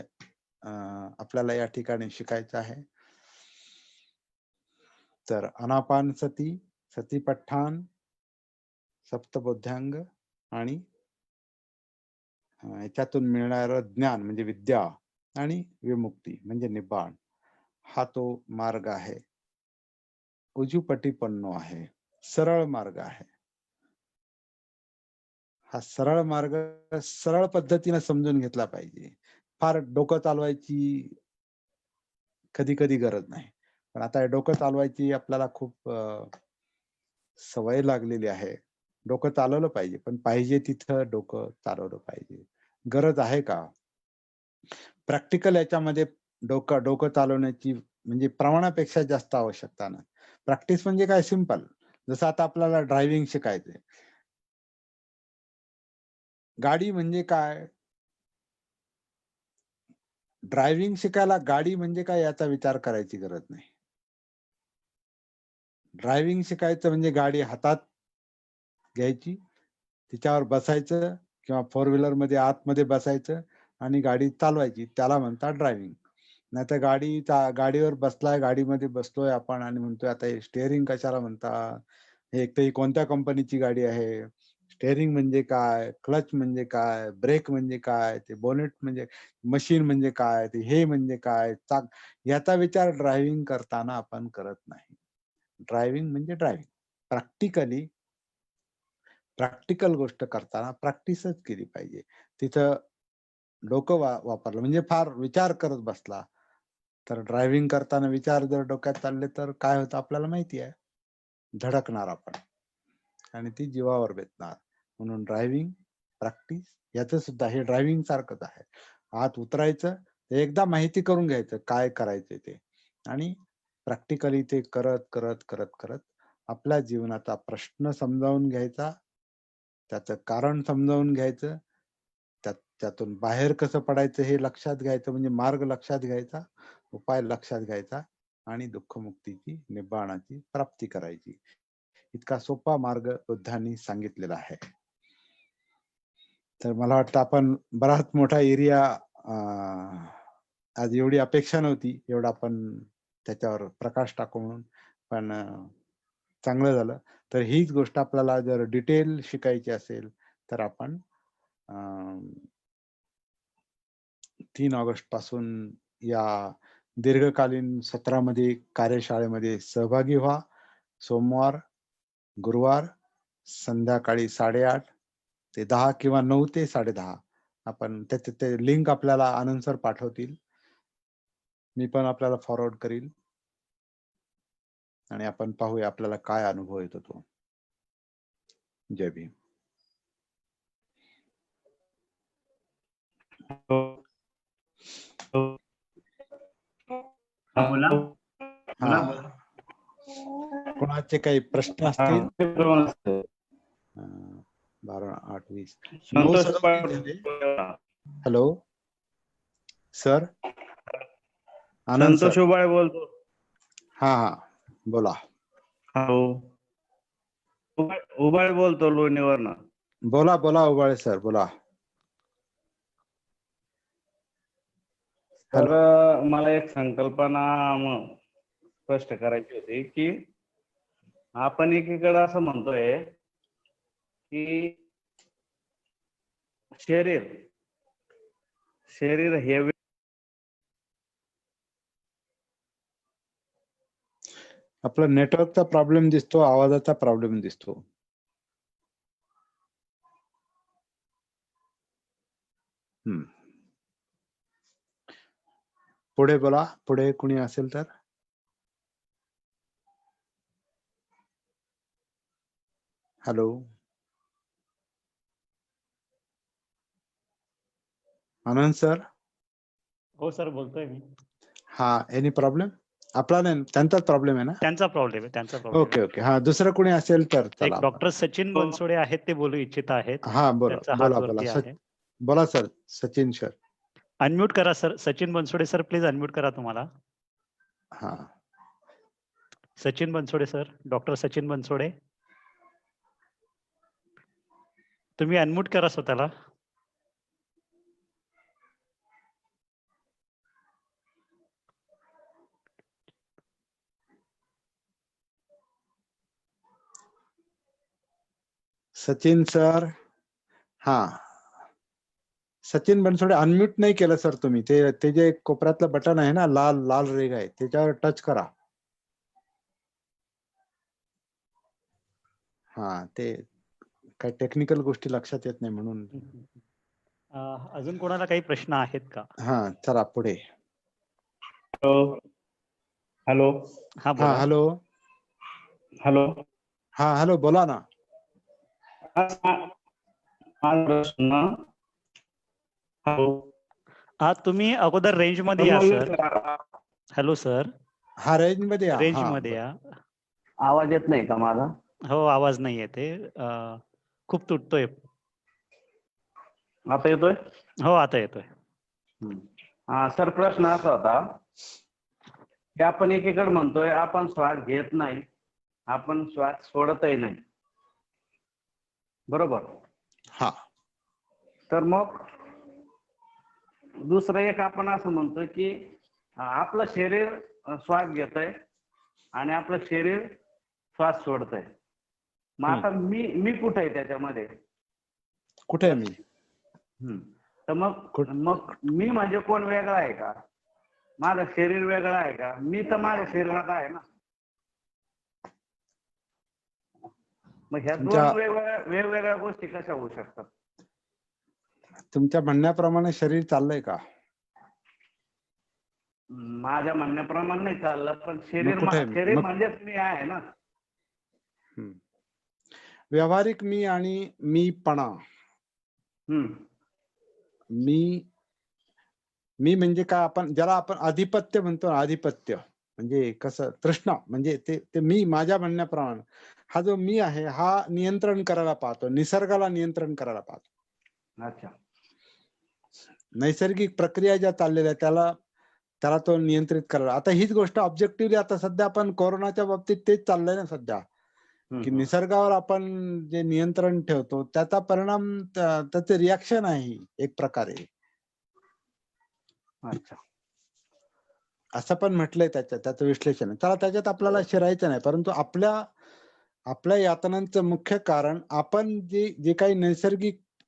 आपल्याला या ठिकाणी शिकायचं आहे. तर आनापानसती, सतिपट्ठाण, सप्तबोध्यांग आणि ह्याच्यातून मिळणारं ज्ञान म्हणजे विद्या आणि विमुक्ती म्हणजे निब्बाण हा तो मार्ग आहे. उजूपटीपन्नो आहे. सरळ मार्ग आहे. हा सरळ मार्ग सरळ पद्धतीने समजून घेतला पाहिजे. फार डोकं चालवायची कधी-कधी गरज नाही. पण आता हे डोकं चालवायची आपल्याला खूप सवय लागलेली आहे. डोकं चालवलं पाहिजे, पण पाहिजे तिथं डोकं चालवलं पाहिजे. गरज आहे का? प्रॅक्टिकल याच्यामध्ये डोकं चालवण्याची म्हणजे प्रमाणापेक्षा जास्त आवश्यकता नाही. प्रॅक्टिस म्हणजे काय सिंपल. जसं आता आपल्याला ड्रायव्हिंग शिकायचंय. गाडी म्हणजे काय? ड्रायव्हिंग शिकायला गाडी म्हणजे काय याचा विचार करायची गरज नाही. ड्रायव्हिंग शिकायचं म्हणजे गाडी हातात घ्यायची, तिच्यावर बसायचं किंवा फोर व्हीलरमध्ये आतमध्ये बसायचं आणि गाडी चालवायची. त्याला म्हणतात ड्रायव्हिंग. नाहीतर गाडीवर बसलाय, गाडीमध्ये बसलोय आपण आणि म्हणतोय आता हे स्टिअरिंग कशाला म्हणतात? हे एक तर ही कोणत्या कंपनीची गाडी आहे? स्टिअरिंग म्हणजे काय? क्लच म्हणजे काय? ब्रेक म्हणजे काय? ते बोनेट म्हणजे मशीन म्हणजे काय? ते हे म्हणजे काय? चाक याचा विचार ड्रायव्हिंग करताना आपण करत नाही. ड्रायव्हिंग म्हणजे ड्रायव्हिंग. प्रॅक्टिकली प्रॅक्टिकल गोष्ट करताना प्रॅक्टिसच केली पाहिजे. तिथं डोकं वापरलं म्हणजे फार विचार करत बसला, तर ड्रायव्हिंग करताना विचार जर डोक्यात चालले तर काय होतं आपल्याला माहिती आहे. धडकणार आपण आणि ती जीवावर बेतणार. म्हणून ड्रायव्हिंग, प्रॅक्टिस याचं सुद्धा हे ड्रायव्हिंग सारखंच आहे. आत उतरायचं, एकदा माहिती करून घ्यायचं काय करायचंय ते आणि प्रॅक्टिकली ते करत आपल्या जीवनाचा प्रश्न समजावून घ्यायचा, त्याचं कारण समजावून घ्यायचं, त्यातून बाहेर कसं पडायचं हे लक्षात घ्यायचं म्हणजे मार्ग लक्षात घ्यायचा, उपाय लक्षात घ्यायचा आणि दुःखमुक्तीची, निब्बाणाची प्राप्ती करायची. इतका सोपा मार्ग बुद्धांनी सांगितलेला आहे. तर मला वाटतं आपण बराच मोठा एरिया आज एवढी अपेक्षा नव्हती, एवढा आपण त्याच्यावर प्रकाश टाकू म्हणून. पण चांगलं झालं. तर हीच गोष्ट आपल्याला जर डिटेल शिकायची असेल, तर आपण अ, 3 ऑगस्ट पासून या दीर्घकालीन सत्रामध्ये, कार्यशाळेमध्ये सहभागी व्हा. सोमवार, गुरुवार संध्याकाळी 8:30 ते 10 किंवा 9 ते 10:30 आपण त्याचे ते लिंक आपल्याला आनंद सर पाठवतील. मी पण आपल्याला फॉरवर्ड करील आणि आपण पाहूया आपल्याला काय अनुभव येतो तो. जय भीम. बोला. हा, कोणाचे काही प्रश्न असतील? 12, 8, 20, 9 झाले. हॅलो सर, आनंद सर. संतोष उबाळे बोलतो. हा हा, बोला. हो, उबाळे बोलतो लोणीवरनं. बोला बोला उबाळे सर, बोला. तर मला एक संकल्पना स्पष्ट करायची होती की आपण एकीकडे असं म्हणतोय की शरीर हे आपला नेटवर्कचा प्रॉब्लेम दिसतो, आवाजाचा प्रॉब्लेम दिसतो. पुढे बोला, पुढे कुणी असेल तर. हॅलो, आनंद सर. हो सर, बोलतोय मी. हा, एनी प्रॉब्लेम? आपला नाही, त्यांचाच प्रॉब्लेम आहे ना? त्यांचा प्रॉब्लेम आहे, त्यांचा प्रॉब्लेम. ओके ओके, हा, दुसरं कोणी असेल तर एक चला. डॉक्टर सचिन बनसोडे आहेत, ते बोलू इच्छित आहेत. हा, बोला त्यांचा हात बोला वरती बोला आहे. बोला सर, सचिन सर. अनम्यूट करा sir. Sachin Bansode sir, please unmute करा तुम्हाला. हा, सचिन बनसोडे सर, डॉक्टर सचिन बनसोडे, तुम्ही अनम्यूट करा स्वतःला. सचिन सर. हा, सचिन बनसोडे अनम्यूट नाही केलं सर तुम्ही. ते जे कोपऱ्यातलं बटन आहे ना, लाल लाल रेग आहे, त्याच्यावर टच करा. हा, ते काही टेक्निकल गोष्टी लक्षात येत नाही म्हणून. अजून कोणाला काही प्रश्न आहेत का? हा, चला पुढे. हॅलो. हा, हा, हॅलो. हॅलो. हा, हॅलो, बोला ना. हा, तुम्ही अगोदर रेंज मध्ये या सर. Hello sir. हा, रेंज मध्ये या. रेंज मध्ये या. आवाज येत नाही का माझा? हो, आवाज नाही येते, खूप तुटतोय. आता येतोय? हो, आता येतोय. हा सर, प्रश्न असा होता की आपण एकीकडे म्हणतोय आपण श्वास घेत नाही, आपण श्वास सोडतही नाही, बरोबर? हा, तर मग दुसरं एक आपण असं म्हणतोय की आपलं शरीर श्वास घेतंय आणि आपलं शरीर श्वास सोडतंय. मग आता मी कुठे आहे त्याच्यामध्ये? कुठे आहे मी? तर मग मी म्हणजे कोण वेगळा आहे का? माझं शरीर वेगळं आहे का? मी तर माझ्या शरीरात आहे ना. मग ह्या दोन वेगवेगळ्या गोष्टी कशा होऊ शकतात? तुमच्या म्हणण्याप्रमाणे शरीर चाललंय का? माझ्या म्हणण्याप्रमाणे नाही चाललं, पण शरीर म्हणजेच मी आहे ना. व्यावहारिक मी आणि मीपणा. मी म्हणजे काय, आपण ज्याला आपण आधिपत्य म्हणतो, आधिपत्य म्हणजे कसं, तृष्णा म्हणजे ते मी, माझ्या म्हणण्याप्रमाणे हा जो मी आहे हा नियंत्रण करायला पाहतो, निसर्गाला नियंत्रण करायला पाहतो. अच्छा. नैसर्गिक प्रक्रिया ज्या चाललेल्या त्याला तो नियंत्रित करायला. आता हीच गोष्ट ऑब्जेक्टिव्हली आता सध्या आपण कोरोनाच्या बाबतीत तेच चाललंय ना सध्या, की निसर्गावर आपण जे नियंत्रण ठेवतो त्याचा परिणाम, त्याचे रिॲक्शन आहे एक प्रकारे. अच्छा, असं पण म्हटलंय त्याचं विश्लेषण. चला, त्याच्यात आपल्याला शिरायचं नाही, परंतु आपल्या यातनांचं मुख्य कारण आपण जे काही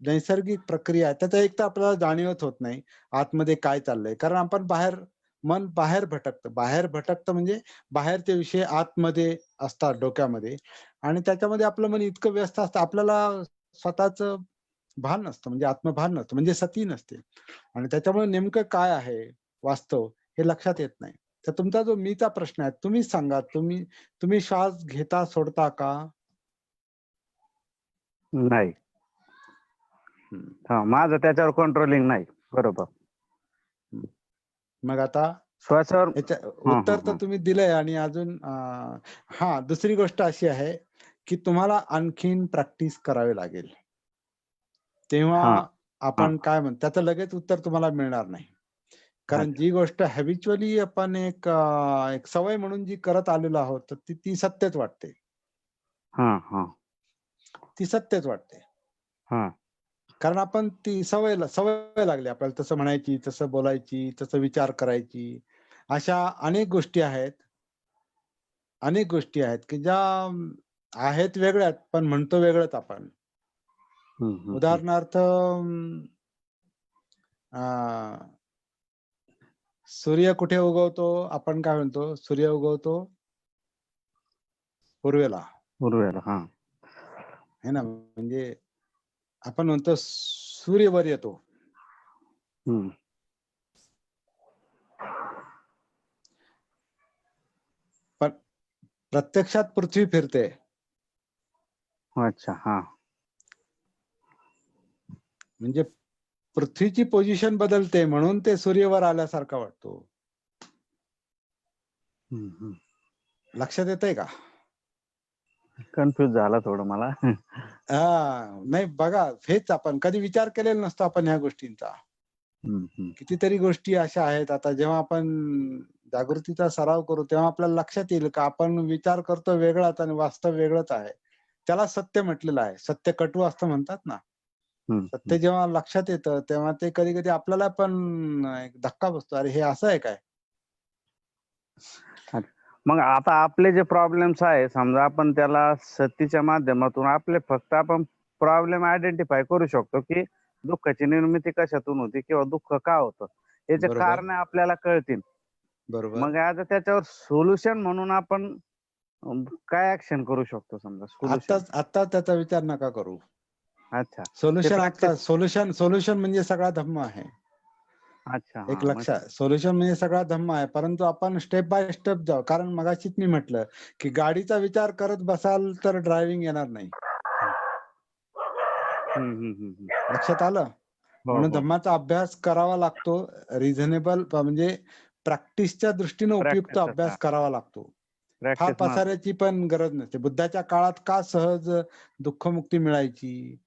नैसर्गिक प्रक्रिया आहे त्याचा एक तर आपल्याला जाणीवच होत नाही आतमध्ये काय चाललंय, कारण आपण बाहेर मन बाहेर भटकतं. बाहेर भटकतं म्हणजे बाहेरचे विषय आतमध्ये असतात डोक्यामध्ये आणि त्याच्यामध्ये आपलं मन इतकं व्यस्त असतं आपल्याला स्वतःचं भान नसतं म्हणजे आत्मभान नसतं म्हणजे सती नसते आणि त्याच्यामुळे नेमकं काय आहे वास्तव हे लक्षात येत नाही. तर तुमचा जो मीचा प्रश्न आहे तुम्हीच सांगा तुम्ही श्वास घेता सोडता का? नाही. हं, हा, माझं त्याच्यावर कंट्रोलिंग नाही. बरोबर. हं. मग आता श्वासावर. याच्या हा हा उत्तर तर हा तुम्ही दिलंय आणि अजून हां, दुसरी गोष्ट अशी आहे, की तुम्हाला आणखीन प्रॅक्टिस करावी लागेल. तेव्हा हा हा आपण काय म्हणतो त्याचं लगेच उत्तर तुम्हाला मिळणार नाही. कारण अच्छा. जी गोष्ट हॅबिच्युअली आपण एक सवय म्हणून जी करत आलेलो आहोत, तर ती सत्यच वाटते. हा हा ती सत्यच वाटते. हा कारण आपण ती सवय लागली आपल्याला तसं म्हणायची, तसं बोलायची, तसं विचार करायची. अशा अनेक गोष्टी आहेत, की ज्या आहेत वेगळ्याच, पण म्हणतो वेगळंच आपण. हम्म. उदाहरणार्थ अ, सूर्य कुठे उगवतो? आपण काय म्हणतो? सूर्य उगवतो पूर्वेला, पूर्वेला. हा. है ना? म्हणजे आपण म्हणतो सूर्य वर येतो. हम्म. पण प्रत्यक्षात पृथ्वी फिरते. अच्छा. हा. म्हणजे पृथ्वीची पोझिशन बदलते म्हणून ते सूर्य आल्यासारखा वाटतो. हम्म. लक्षात येतंय का? कन्फ्युज झाला थोडं मला. नाही बघा हेच आपण कधी विचार केलेला नसतो आपण ह्या गोष्टींचा. हम्म. कितीतरी गोष्टी अशा आहेत आता जेव्हा आपण जागृतीचा सराव करू तेव्हा आपल्याला लक्षात येईल का आपण विचार करतो वेगळाच आणि वास्तव वेगळंच आहे. त्याला सत्य म्हटलेलं आहे. सत्य कटू असं म्हणतात ना. हम्म. सत्य जेव्हा लक्षात येतं तेव्हा ते कधी-कधी आपल्याला पण एक धक्का बसतो. अरे हे असं आहे काय? अच्छा. मग आता आपले जे प्रॉब्लेम्स आहे समजा आपण त्याला सतीच्या माध्यमातून आपले फक्त आपण प्रॉब्लेम आयडेंटिफाय करू शकतो की दुःखाची निर्मिती कशातून होती किंवा दुःख का होतं याचे बरोबर, कारण आपल्याला कळतील. बरोबर. मग आता त्याच्यावर सोल्युशन म्हणून आपण काय ऍक्शन करू शकतो समजा सोल्युशन. आत्ता त्याचा विचार नका करू. अच्छा. ते प्रॅक्टिस. सोल्युशन म्हणजे सगळा धम्म आहे. अच्छा. एक हा. मग. लक्षात सोल्युशन म्हणजे सगळा धम्म आहे. परंतु आपण स्टेप बाय स्टेप जाऊ. कारण मगाशीच मी म्हटलं, की गाडीचा विचार करत बसाल तर ड्रायव्हिंग येणार नाही. हम्म. लक्षात आलं? हो म्हणून हो. धम्माचा अभ्यास करावा लागतो. रिझनेबल म्हणजे प्रॅक्टिसच्या दृष्टीने उपयुक्त प्रॅक्टिस. अभ्यास करावा लागतो. फार प्रॅक्टिस महत्वाची. पसाऱ्याची पण गरज नसते. बुद्धाच्या काळात का सहज दुःखमुक्ती मिळायची?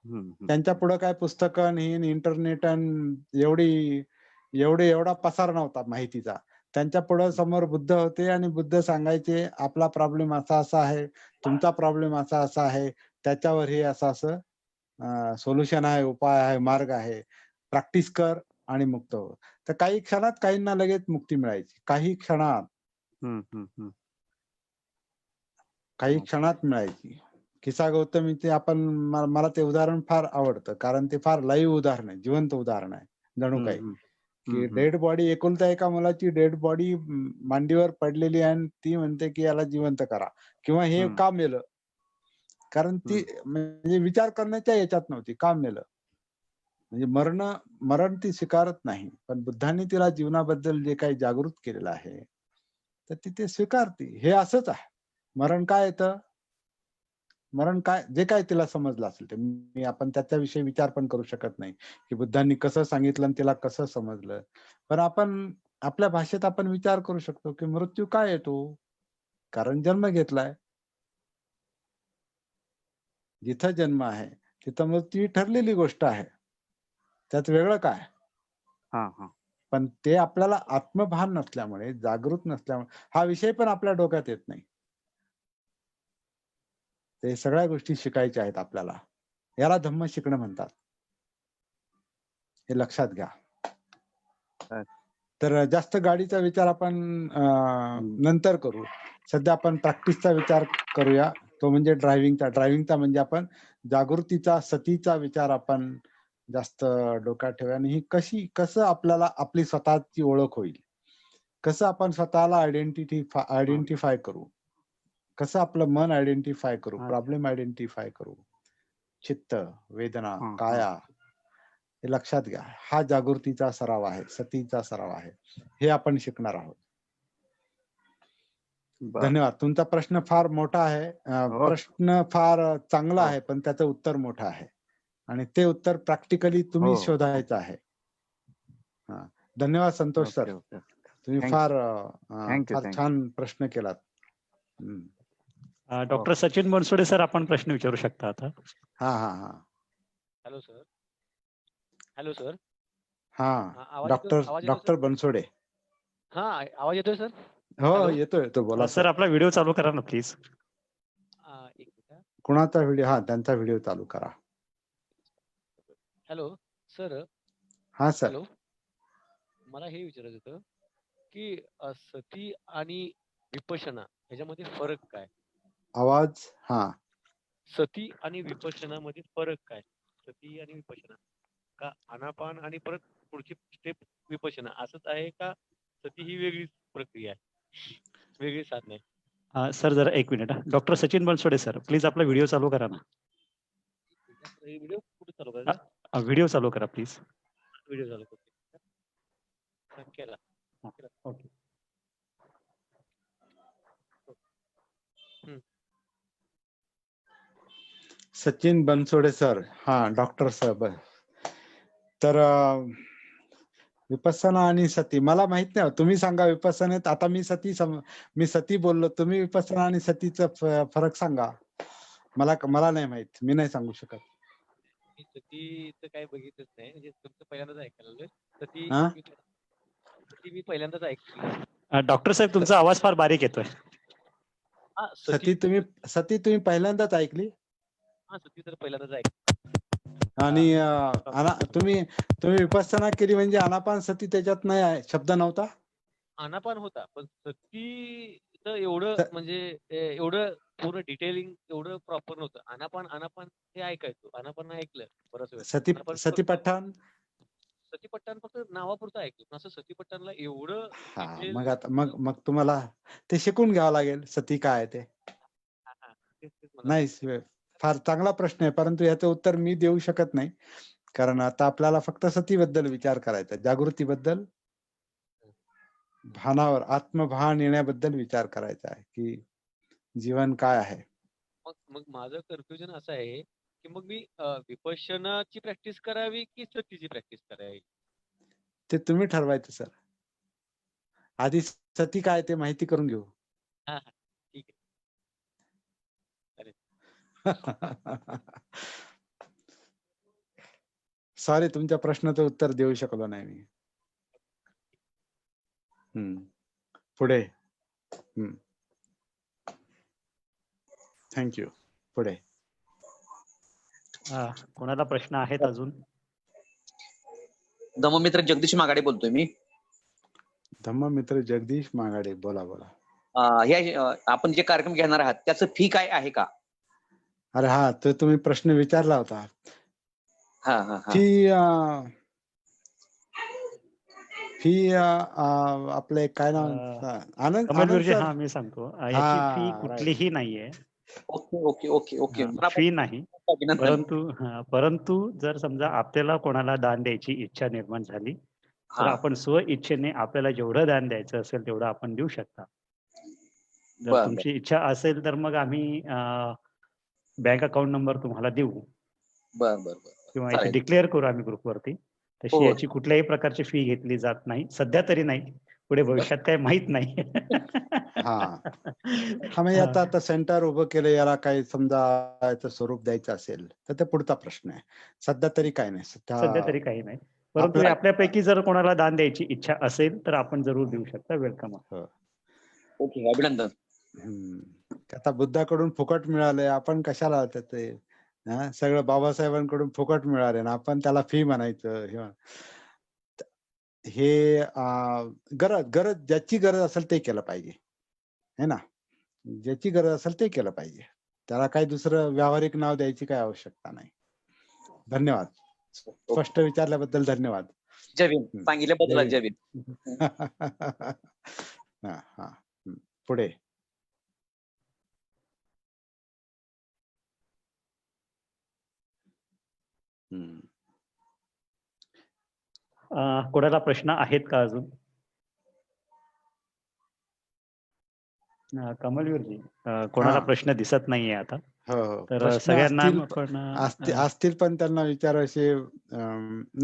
त्यांच्या पुढं काय पुस्तकं आणि इंटरनेट आणि एवढा पसार नव्हता माहितीचा. त्यांच्या पुढं समोर बुद्ध होते आणि बुद्ध सांगायचे, "आपला प्रॉब्लेम असा-असा आहे. तुमचा प्रॉब्लेम असा-असा आहे. त्याच्यावर हे असं-असं सोल्युशन आहे, उपाय आहे, मार्ग आहे. प्रॅक्टिस कर आणि मुक्त हो." तर काही क्षणात काहींना लगेच मुक्ती मिळायची. हम्म. काही क्षणात मिळायची. किस्सा गौतमीचे मला ते उदाहरण फार आवडतं. कारण ते फार लाईव्ह उदाहरण आहे, जिवंत उदाहरण आहे. जणू काही, की हम्म. डेड बॉडी एकुलता एका मुलाची डेड बॉडी मांडीवर पडलेली आहे आणि ती म्हणते, की याला जिवंत करा किंवा हे हम्म. का मेलं? कारण ती हम्म. म्हणजे विचार करण्याच्या याच्यात नव्हती. का मेलं? म्हणजे मरण ती स्वीकारत नाही. पण बुद्धांनी तिला जीवनाबद्दल जे काही जागृत केलेलं आहे, तर ती ते स्वीकारते. हे असंच आहे. मरण काय येतं? मरण काय जे काही तिला समजलं असेल ते आपण त्याच्याविषयी विचार पण करू शकत नाही, की बुद्धांनी कसं सांगितलं आणि तिला कसं समजलं. पण आपण आपल्या भाषेत आपण विचार करू शकतो, की मृत्यू का येतो? कारण जन्म घेतलाय. जिथं जन्म आहे, तिथं मृत्यू ही ठरलेली गोष्ट आहे. त्यात वेगळं काय? हा. पण ते आपल्याला आत्मभान नसल्यामुळे, जागृत नसल्यामुळे हा विषय पण आपल्या डोक्यात येत नाही. ते सगळ्या गोष्टी शिकायच्या आहेत आपल्याला. याला धम्म शिकणं म्हणतात. हे लक्षात घ्या. तर जास्त गाडीचा विचार आपण नंतर करू. सध्या आपण प्रॅक्टिसचा विचार करूया. तो म्हणजे ड्रायव्हिंगचा. ड्रायव्हिंगचा म्हणजे आपण जागृतीचा, सतीचा विचार आपण जास्त डोक्यात ठेवूया आणि ही कसं आपल्याला आपली स्वतःची ओळख होईल. कसं आपण स्वतःला आयडेंटिफाय करू, कसं आपलं मन आयडेंटिफाय करू, हा. प्रॉब्लेम आयडेंटिफाय करू, चित्त, वेदना, हा, हा. काया, हे लक्षात घ्या. हा जागृतीचा सराव आहे, सतीचा सराव आहे. हे आपण शिकणार आहोत. बरं. धन्यवाद. तुमचा प्रश्न फार मोठा आहे. हो. प्रश्न फार चांगला हो. आहे, पण त्याचं उत्तर मोठं आहे आणि ते उत्तर प्रॅक्टिकली तुम्ही हो. शोधायचं आहे. हा. धन्यवाद संतोष ओके, सर. ओके. तुम्ही थँक फार थँक्यू, फार थँक्यू. छान प्रश्न केलात. डॉक्टर सचिन बनसोडे सर आपण प्रश्न विचारू शकता आता. हा हा हा हॅलो सर. Hello sir. हा आवाज येतो डॉक्टर सर? बनसोडे. हा, आवाज येतोय सर? हो हॅलो? येतो बोला सर सर. आपला व्हिडिओ चालू करा ना प्लीज. एक मिनिट. कुणाचा व्हिडिओ? हा, त्यांचा व्हिडिओ चालू करा. Hello sir. हा सर. हॅलो. मला हे विचारायचं होतं की सती आणि विपश्यना ह्याच्यामध्ये फरक काय? आवाज. हा. सती आणि विपश्यना मध्ये फरक काय? सती आणि विपश्यना, का आनापान आणि परत पुढची स्टेप विपश्यना असंच आहे, का सती ही वेगळी प्रक्रिया आहे, वेगळी साधन आहे? सर जरा एक minute. Doctor Sachin Bansode sir please आपला व्हिडिओ चालू करा ना. व्हिडिओ कुठे चालू करायचा? व्हिडिओ चालू करा प्लीज. व्हिडिओ चालू करते. केला. ओके. सचिन बनसोडे सर. हा, डॉक्टर साहेब. तर विपස්සना आणि सती मला माहित नाही. तुम्ही सांगा विपස්සनेत. आता मी सती बोललो, तुम्ही विपස්සना आणि सतीचा फरक सांगा. मला नाही माहित, मी नाही सांगू शकत. मी सतीचं काही बघितलंच नाही, म्हणजे तुमचं पहिल्यांदाच ऐकायला लागलोय. हा? सती मी पहिल्यांदाच ऐकली. डॉक्टर साहेब तुमचा आवाज फार बारीक येतोय. हा, सती तुम्ही पहिल्यांदाच ऐकली सती तर पहिल्यांदाच ऐकली. आणि तुम्ही विपස්සना केली म्हणजे आनापान सती त्याच्यात नाही आहे, शब्द नव्हता. आनापान होता, पण सती एवढं म्हणजे एवढं पूर्ण डिटेलिंग एवढं प्रॉपर नव्हतं. आनापान हे ऐकायचो, आनापान ऐकलं बरंच वेळ. सतीपट्टण फक्त नावापुरतं ऐकलं, पण असं सतीपट्टणला एवढं हा. detail- मग आता मग तुम्हाला ते शिकून घ्यावं लागेल, सती काय आहे ते. तेच मला नाही, फार चांगला प्रश्न आहे, परंतु याचं उत्तर मी देऊ शकत नाही. कारण आता आपल्याला फक्त सतीबद्दल विचार करायचा, जागृतीबद्दल, भानावर आत्मभान येण्याबद्दल विचार करायचा आहे की जीवन काय आहे. मग माझं कन्फ्युजन असं आहे की मग मी विपश्यनाची प्रॅक्टिस करावी की सतीची प्रॅक्टिस करावी? ते तुम्ही ठरवायचं सर. आधी सती काय ते माहिती करून घेऊ. हा, ठीक आहे. सॉरी, तुमच्या प्रश्नाचं उत्तर देऊ शकलो नाही मी. पुढे. थँक्यू. पुढे. कोणाला प्रश्न आहेत अजून? धम्ममित्र जगदीश मागाडे बोलतोय मी. धम्ममित्र जगदीश मागाडे, बोला. आपण जे कार्यक्रम घेणार आहात त्याचं फी काय आहे का? अरे हा, तो तुम्ही प्रश्न विचारला होता. फी आपले काय नाव? आनंद सर. हा, मी सांगतो. याची फी कुठलीही नाहीये. ओके. फी नाही. परंतु जर समजा आपल्याला कोणाला दान द्यायची इच्छा निर्माण झाली तर आपण स्व इच्छेने आपल्याला जेवढं दान द्यायचं असेल तेवढं आपण देऊ शकता. जर तुमची इच्छा असेल तर मग आम्ही बँक अकाउंट नंबर तुम्हाला देऊ. किंवा इथे डिक्लेअर करू आम्ही ग्रुपवरती. तशी याची कुठल्याही प्रकारची फी घेतली जात नाही, सध्या तरी नाही. पुढे भविष्यात काय माहित नाही. म्हणजे आता सेंटर उभं केलं, याला काही समजा याचं स्वरूप द्यायचं असेल तर ते पुढचा प्रश्न आहे. सध्या तरी काही नाही. सध्या तरी काही नाही. परंतु आपल्यापैकी जर कोणाला दान द्यायची इच्छा असेल तर आपण जरूर देऊ शकता. वेलकम. ओके, अभिनंदन. आता बुद्धाकडून फुकट मिळालंय, आपण कशाला ते सगळं बाबासाहेबांकडून फुकट मिळाले ना, आपण त्याला फी म्हणायचं. हे गरज ज्याची गरज असेल ते केलं पाहिजे, है ना. ज्याची गरज असेल ते केलं पाहिजे. त्याला काही दुसरं व्यावहारिक नाव द्यायची काही आवश्यकता नाही. धन्यवाद. स्पष्ट विचारल्याबद्दल धन्यवाद. जवीन सांगितल्याबद्दल जवीन. जवीन. हा हा पुढे. कोणाला प्रश्न आहेत का अजून? कमलवीरजी, कोणाला हा. प्रश्न दिसत नाहीये आता. हो हो तर प्रश्न सगळ्यांना असतील आपण असतील पण त्यांना विचारायचे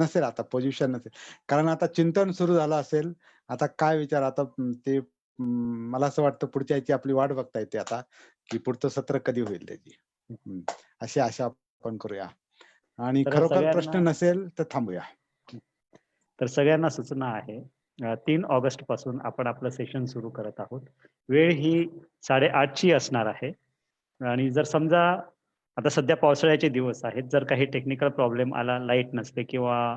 नसेल आता पोझिशन नसेल, कारण आता चिंतन सुरू झालं असेल. आता काय विचार आता ते मला असं वाटतं पुढच्या याची आपली वाट बघता येते आता, की पुढचं सत्र कधी होईल त्याची. अशी आशा आपण करूया आणि तर खरोखर प्रश्न नसेल तर थांबूया. तर सगळ्यांना सूचना आहे, 3 ऑगस्ट पासून आपण आपलं सेशन सुरू करत आहोत. वेळ ही 8:30ची असणार आहे आणि जर समजा आता सध्या पावसाळ्याचे दिवस आहेत, जर काही टेक्निकल प्रॉब्लेम आला, लाईट नसते किंवा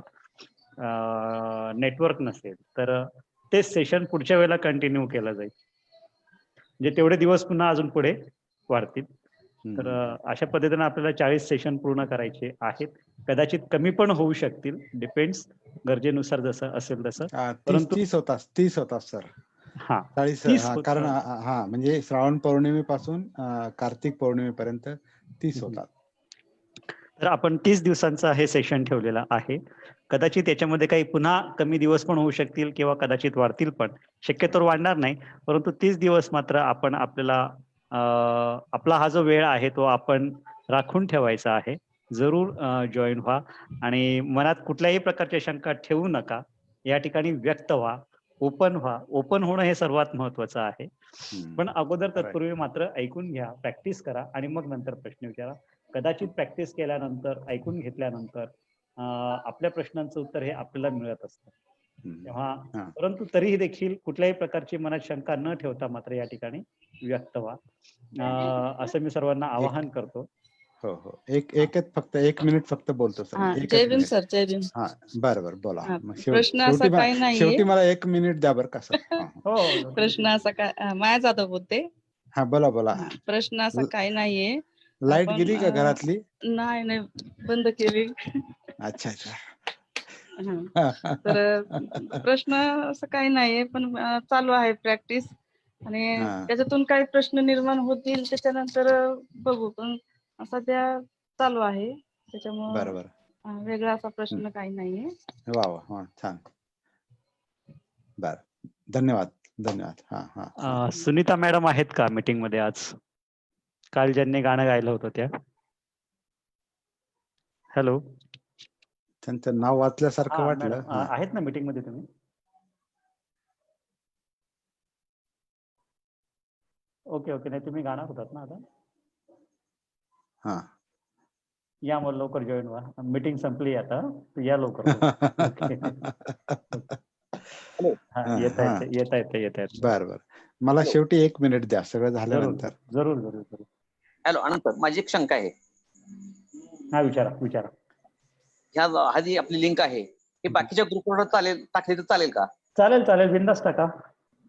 नेटवर्क नसेल, तर तेच सेशन पुढच्या वेळेला कंटिन्यू केलं जाईल. म्हणजे तेवढे दिवस पुन्हा अजून पुढे वाढतील. तर अशा पद्धतीने आपल्याला 40 सेशन पूर्ण करायचे आहेत. कदाचित कमी पण होऊ शकतील, डिपेंड्स गरजेनुसार जसं असेल तसं. 30 होतात सर. हा 40 कारण म्हणजे श्रावण पौर्णिमेपासून कार्तिक पौर्णिमेपर्यंत 30 होतात. तर आपण 30 दिवसांचा हे सेशन ठेवलेलं आहे. कदाचित याच्यामध्ये काही पुन्हा कमी दिवस पण होऊ शकतील किंवा कदाचित वाढतील पण. शक्यतोवर वाढणार नाही, परंतु 30 दिवस मात्र आपण आपल्याला आपला हा जो वेळ आहे तो आपण राखून ठेवायचा आहे. जरूर जॉईन व्हा आणि मनात कुठल्याही प्रकारच्या शंका ठेवू नका. या ठिकाणी व्यक्त व्हा, ओपन व्हा. ओपन होणं हे सर्वात महत्वाचं आहे. पण अगोदर तत्पूर्वी मात्र ऐकून घ्या, प्रॅक्टिस करा आणि मग नंतर प्रश्न विचारा. कदाचित प्रॅक्टिस केल्यानंतर, ऐकून घेतल्यानंतर आपल्या प्रश्नांचं उत्तर हे आपल्याला मिळत असतं. तेव्हा परंतु तरीही देखील कुठल्याही प्रकारची मनात शंका न ठेवता मात्र या ठिकाणी व्यक्त व्हा, असं मी सर्वांना आवाहन करतो. हो हो फक्त 1 मिनिट फक्त बोलतो सर. जय भीम सर. जय भीम. बरं बोला. प्रश्न असा काही नाहीये. शेवटी मला 1 मिनिट द्या बरं का सर. हो प्रश्न असा काय माया जाधव बोलते. हा बोला. प्रश्न असा काही नाहीये. लाईट गेली का घरातली? नाही बंद केली. अच्छा. तर प्रश्न असं काही नाहीये, पण चालू आहे प्रॅक्टिस आणि त्याच्यातून काही प्रश्न निर्माण होतील त्याच्यानंतर बघू, पण सध्या चालू आहे त्याच्यामुळे बरं. वेगळा असा प्रश्न काही नाहीये. वा छान. बरं धन्यवाद. सुनीता मॅडम आहेत का मीटिंग मध्ये आज? काल ज्यांनी गाणं गायलं होतं त्या. हॅलो, त्यांचं नाव वाचल्यासारखं वाटलं. आहेत ना मीटिंग मध्ये तुम्ही? ओके नाही तुम्ही गाणार होतात ना आता? या मग लवकर जॉईन व्हा. मीटिंग संपली आता, या लवकर. येत आहेत. बरं. मला शेवटी 1 मिनिट द्या, सगळं झाल्यानंतर. जरूर. हॅलो अनंत, माझी एक शंका आहे. हा विचारा. ह्या आधी आपली लिंक आहे, हे बाकीच्या ग्रुपवर टाकली तर चालेल का? चालेल, बिनधास्त टाका.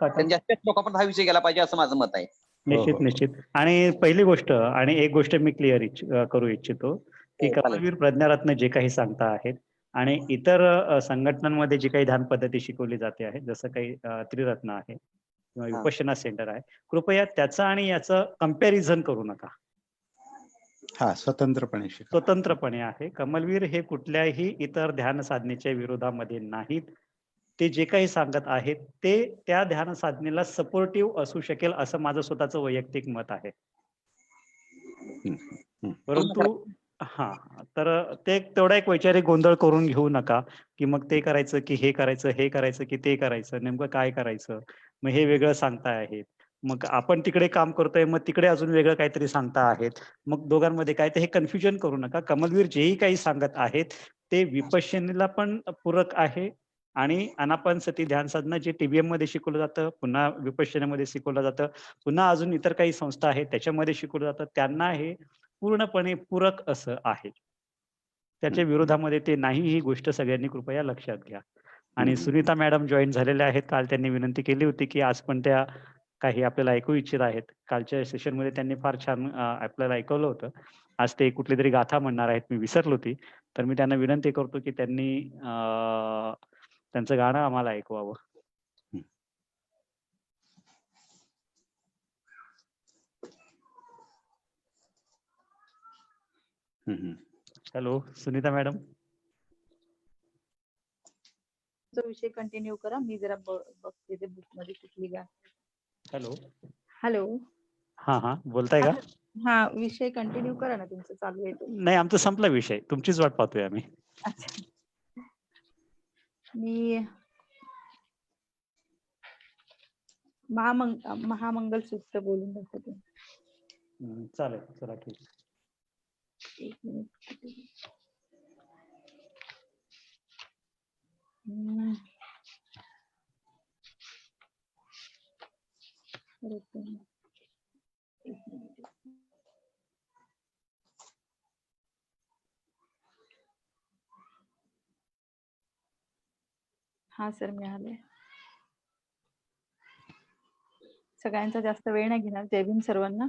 जास्तीत लोकांपर्यंत हा विषय गेला पाहिजे असं माझं मत आहे. निश्चित. आणि पहिली गोष्ट आणि एक गोष्ट मी क्लिअर करू इच्छितो की कमलवीर प्रज्ञारत्न जे काही सांगता आहेत आणि इतर संघटनांमध्ये जी काही ध्यान पद्धती शिकवली जाते आहे, जसं काही त्रिरत्न आहे किंवा विपश्यना सेंटर आहे, कृपया त्याचं आणि याचं कंपॅरिझन करू नका. स्वतंत्रपणे आहे. कमलवीर हे कुठल्याही इतर ध्यान साधनेच्या विरोधामध्ये नाहीत. ते जे काही सांगत आहेत ते त्या ध्यान साधनेला सपोर्टिव्ह असू शकेल असं माझं स्वतःचं वैयक्तिक मत आहे. परंतु तर ते तेवढा एक वैचारिक गोंधळ करून घेऊ नका की मग ते करायचं की हे करायचं की ते करायचं, नेमकं काय करायचं, मग हे वेगळं सांगताय आहेत, मग आपण तिकडे काम करतोय मग तिकडे अजून वेगळं काहीतरी सांगता आहेत, मग दोघांमध्ये काय, ते हे कन्फ्युजन करू नका. कमलवीर जेही काही सांगत आहेत ते विपश्यनेला पण पूरक आहे आणि आनापानसती ध्यान साधना जे TBM मध्ये शिकवलं जातं, पुन्हा विपश्यनेमध्ये शिकवलं जातं, पुन्हा अजून इतर काही संस्था आहेत त्याच्यामध्ये शिकवलं जातं, त्यांना हे पूर्णपणे पूरक असं आहे. त्याच्या विरोधामध्ये ते नाही, ही गोष्ट सगळ्यांनी कृपया लक्षात घ्या. आणि सुनीता मॅडम जॉईन झालेल्या आहेत. काल त्यांनी विनंती केली होती की आज पण त्या काही आपल्याला ऐकू इच्छित आहेत. कालच्या सेशन मध्ये त्यांनी फार छान आपल्याला ऐकवलं होतं. आज ते कुठली तरी गाथा म्हणणार आहेत, मी विसरलो ती. तर मी त्यांना विनंती करतो की त्यांनी त्यांचं गाणं आम्हाला ऐकवावं. Hello Sunita madam. जो विषय कंटिन्यू करा, मी जरा बघते ते बुक मध्ये कुठली गाणं. हॅलो. हॅलो. हा बोलताय का? हा, विषय कंटिन्यू करा ना, तुमचं चालू आहे तो. नाही, आमचा संपला विषय, तुमचीच वाट पाहतोय आम्ही. अच्छा, मी महामंगल सूक्त बोलून दाखवते. चालेल, चला ठीक. एक मिनिट. हा सर, मिळाले. सगळ्यांचा जास्त वेळ नाही घेणार. जय भीम सर्वांना.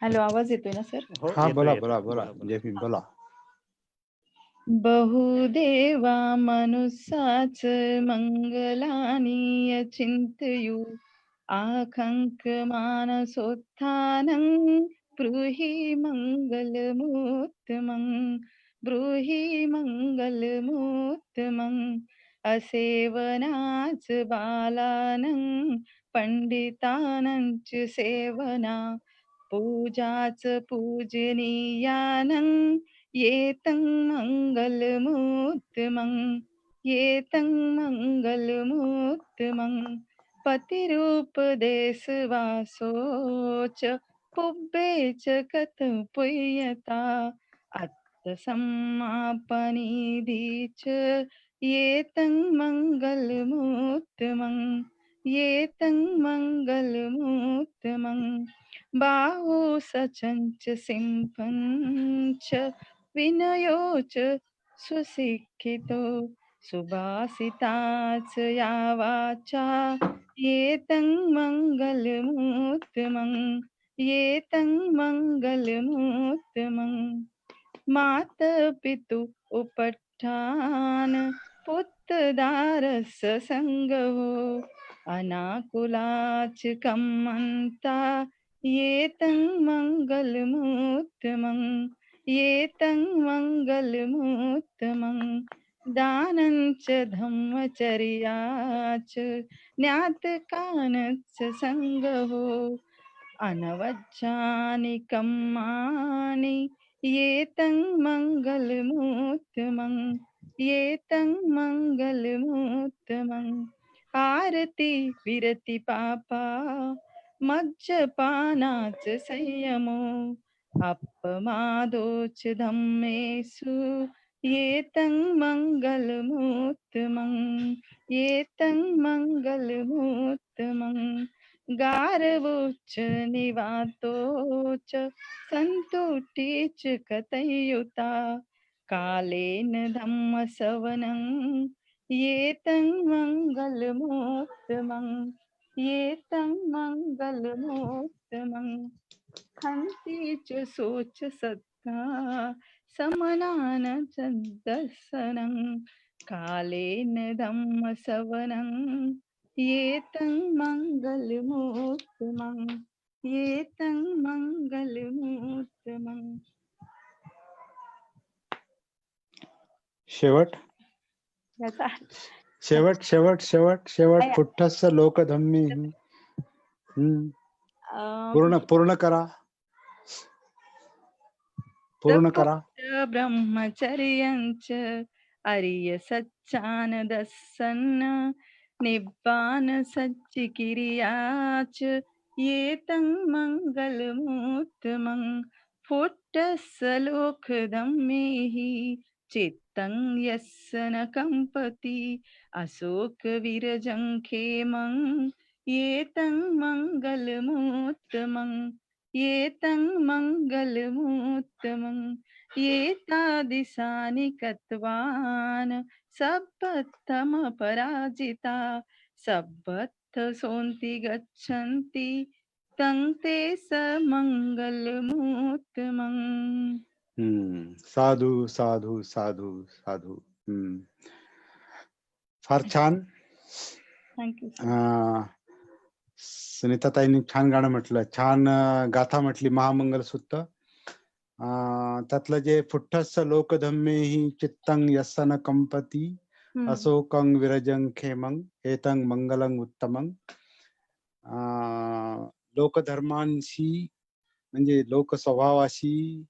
हॅलो, आवाज येतोय ना सर? हा, बोला बोला बोला. जय भीम, बोला. बहुदेवा मनुसाच मंगलानीय चिंतयू, आखंक मानसोत्थानं ब्रूहि मंगलमुत्तमं, ब्रूहि मंगलमुत्तमं. असेवनाच बालानं पंडितानंच सेवना, पूजाच पूजनीयानं येतं मंगलमुत्तमं, येतं मंगलमुत्तमं. पतिरूपदेशवासोच पुब्बे च कथपुय्यता, आत्मसम्मापनिधीच येतं मंगलमुत्तमं, येतं मंगलमुत्तमं. बाहु सचंच सिंपंच विनयोच सुशिक्षितो, सुभाषिताच या वाचा येतं मंगलमुत्तमं, येतं मंगलमुत्तमं. मातपितु उपट्ठान पुत्रदारस संगहो, अनाकुलाच कम्मंता येतं मंगलमुत्तमं, येतं मंगलमुत्तमं. दानंच धम्मचर्याच ज्ञातकानच संगहो, अनवज्जानि कम्मानि येतं मंगलमुत्तमं, येतं मंगलमुत्तमं. आरती विरति पापा मज्जपानाच संयमो, अपमादोच धम्मेषु येतं मंगलमुत्तमं, येतं मंगलमुत्तमं. गारवोच निवातोच संतुष्टिच कथयुता, कालेन धम्मसवनं येतं मंगलमुत्तमं, येतं मंगलमुत्तमं. खन्तिच सोच सत्ता समनान दर्शनं, कालेन धम्मसवनं येतं मंगलमुत्तमं, येतं मंगलमुत्तमं. शेवट याचा शेवट शेवट शेवट शेवट पुठ्ठस्स लोकधम्मी. पूर्ण पूर्ण करा, पूर्ण करा. ब्रह्मचर्यंच आर्य सच्चानदसन्न, निब्बान सच्चिकिरियाच येतं मंगलमुत्तमं. पुट्टस्स लोकधम्मेहि चित्तं यस्य न कंपति, अशोक विरजं खेमं येतं मंगलमुत्तमं, येतं मंगलमुत्तमं. एतादिशानि कत्वान् सपत्तमपराजिता, सपत्थ सोन्ति गच्छन्ति तं ते स मंगलमुत्तमं. साधू साधू साधू साधू. फार छान. थँक्यू. सुनीताताईंनी छान गाणं म्हटलं, छान गाथा म्हटली महामंगल सूत्र. त्यातलं जे फुट्टस्स लोकधम्मे हि चित्तं यस्सन कंपती असोकं विरजं खेमं एतं मंगलं उत्तमं. लोकधर्मांशी म्हणजे लोक स्वभावाशी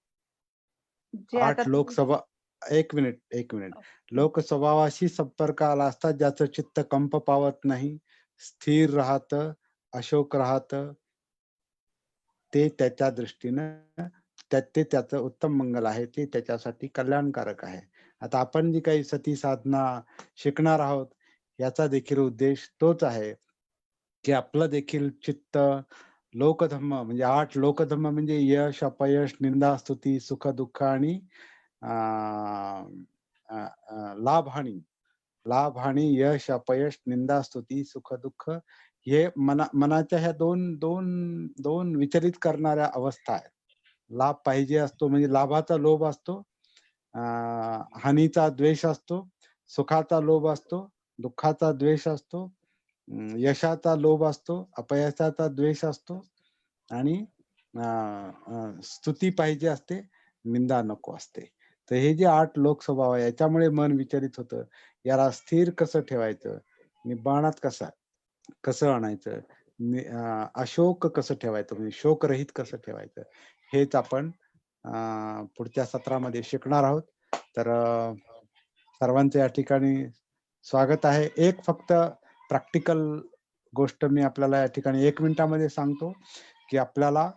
जे आता 8 लोकसभा. एक मिनिट. लोक स्वभावाशी संपर्क आला असता ज्याचं चित्त कंप पावत नाही, स्थिर राहत, अशोक राहत, ते त्याच्या दृष्टीनं ते त्याचं उत्तम मंगल आहे, ते त्याच्यासाठी कल्याणकारक आहे. आता आपण जी काही सती साधना शिकणार आहोत याचा देखील उद्देश तोच आहे की आपलं देखील चित्त लोकधम्म म्हणजे 8 लोकधम्म म्हणजे यश, अपयश, निंदा, स्तुती, सुख, दुःख आणि लाभ हानी, यश, अपयश, निंदा, स्तुती, सुख, दुःख हे मनाच्या ह्या दोन विचलित करणाऱ्या अवस्था आहेत. लाभ पाहिजे असतो म्हणजे लाभाचा लोभ असतो, हानीचा द्वेष असतो, सुखाचा लोभ असतो, दुःखाचा द्वेष असतो, यशाचा लोभ असतो, अपयशाचा द्वेष असतो आणि स्तुती पाहिजे असते, निंदा नको असते. तर हे जे 8 लोकस्वभाव आहे याच्यामुळे मन विचलित होतं. याला स्थिर कसं ठेवायचं, निब्बाणात कसं आणायचं, अशोक कसं ठेवायचं म्हणजे शोकरहित कसं ठेवायचं, हेच आपण पुढच्या सत्रामध्ये शिकणार आहोत. तर सर्वांचं या ठिकाणी स्वागत आहे. एक फक्त प्रॅक्टिकल गोष्ट मी आपल्याला या ठिकाणी 1 मिनिटामध्ये सांगतो की आपल्याला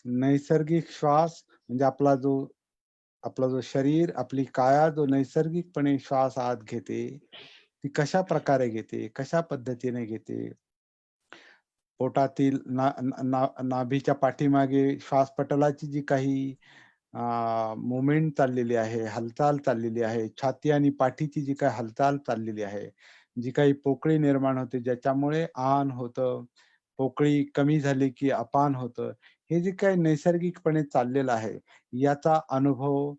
नैसर्गिक श्वास म्हणजे आपला जो शरीर, आपली काया जो नैसर्गिकपणे श्वास आत घेते ती कशा प्रकारे घेते, कशा पद्धतीने घेते, पोटातील नाभीच्या पाठीमागे श्वासपटलाची जी काही मुवमेंट चाललेली आहे, हालचाल चाललेली आहे, छाती आणि पाठीची जी काही हालचाल चाललेली आहे, जी काही पोकळी निर्माण होते ज्याच्यामुळे आन होतं, पोकळी कमी झाली की अपान होतं, हे जे काही नैसर्गिकपणे चाललेलं आहे याचा अनुभव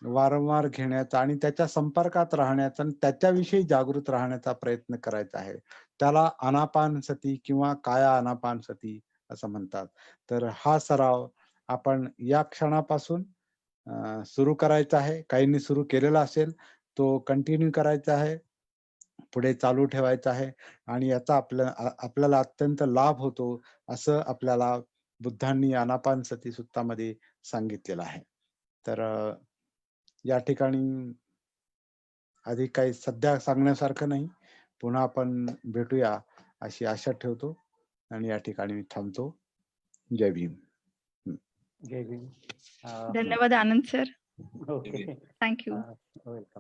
वारंवार घेण्याचा आणि त्याच्या संपर्कात राहण्याचा आणि त्याच्याविषयी जागृत राहण्याचा प्रयत्न करायचा आहे. त्याला आनापानसती किंवा काया आनापानसती असं म्हणतात. तर हा सराव आपण या क्षणापासून सुरू करायचा आहे. काहींनी सुरू केलेला असेल तो कंटिन्यू करायचा आहे, पुढे चालू ठेवायचा आहे आणि याचा आपल्याला अत्यंत लाभ होतो असं आपल्याला बुद्धांनी आनापानसती सूत्रामध्ये सांगितलेलं आहे. तर या ठिकाणी अधिक काही सध्या सांगण्यासारखं नाही. पुन्हा आपण भेटूया अशी आशा ठेवतो आणि या ठिकाणी मी थांबतो. जय भीम. जय भीम. धन्यवाद आनंद सर. ओके. थँक्यू. वेलकम.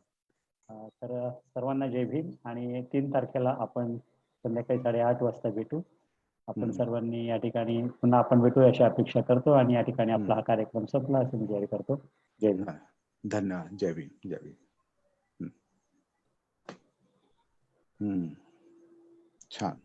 तर सर्वांना जय भीम आणि 3 तारखेला आपण संध्याकाळी 8:30 वाजता भेटू. आपण सर्वांनी या ठिकाणी पुन्हा आपण भेटू अशी अपेक्षा करतो आणि या ठिकाणी आपला हा कार्यक्रम संपला असं मी जाहीर करतो. जय भीम. धन्यवाद. जय भीम. जय भीम. छान.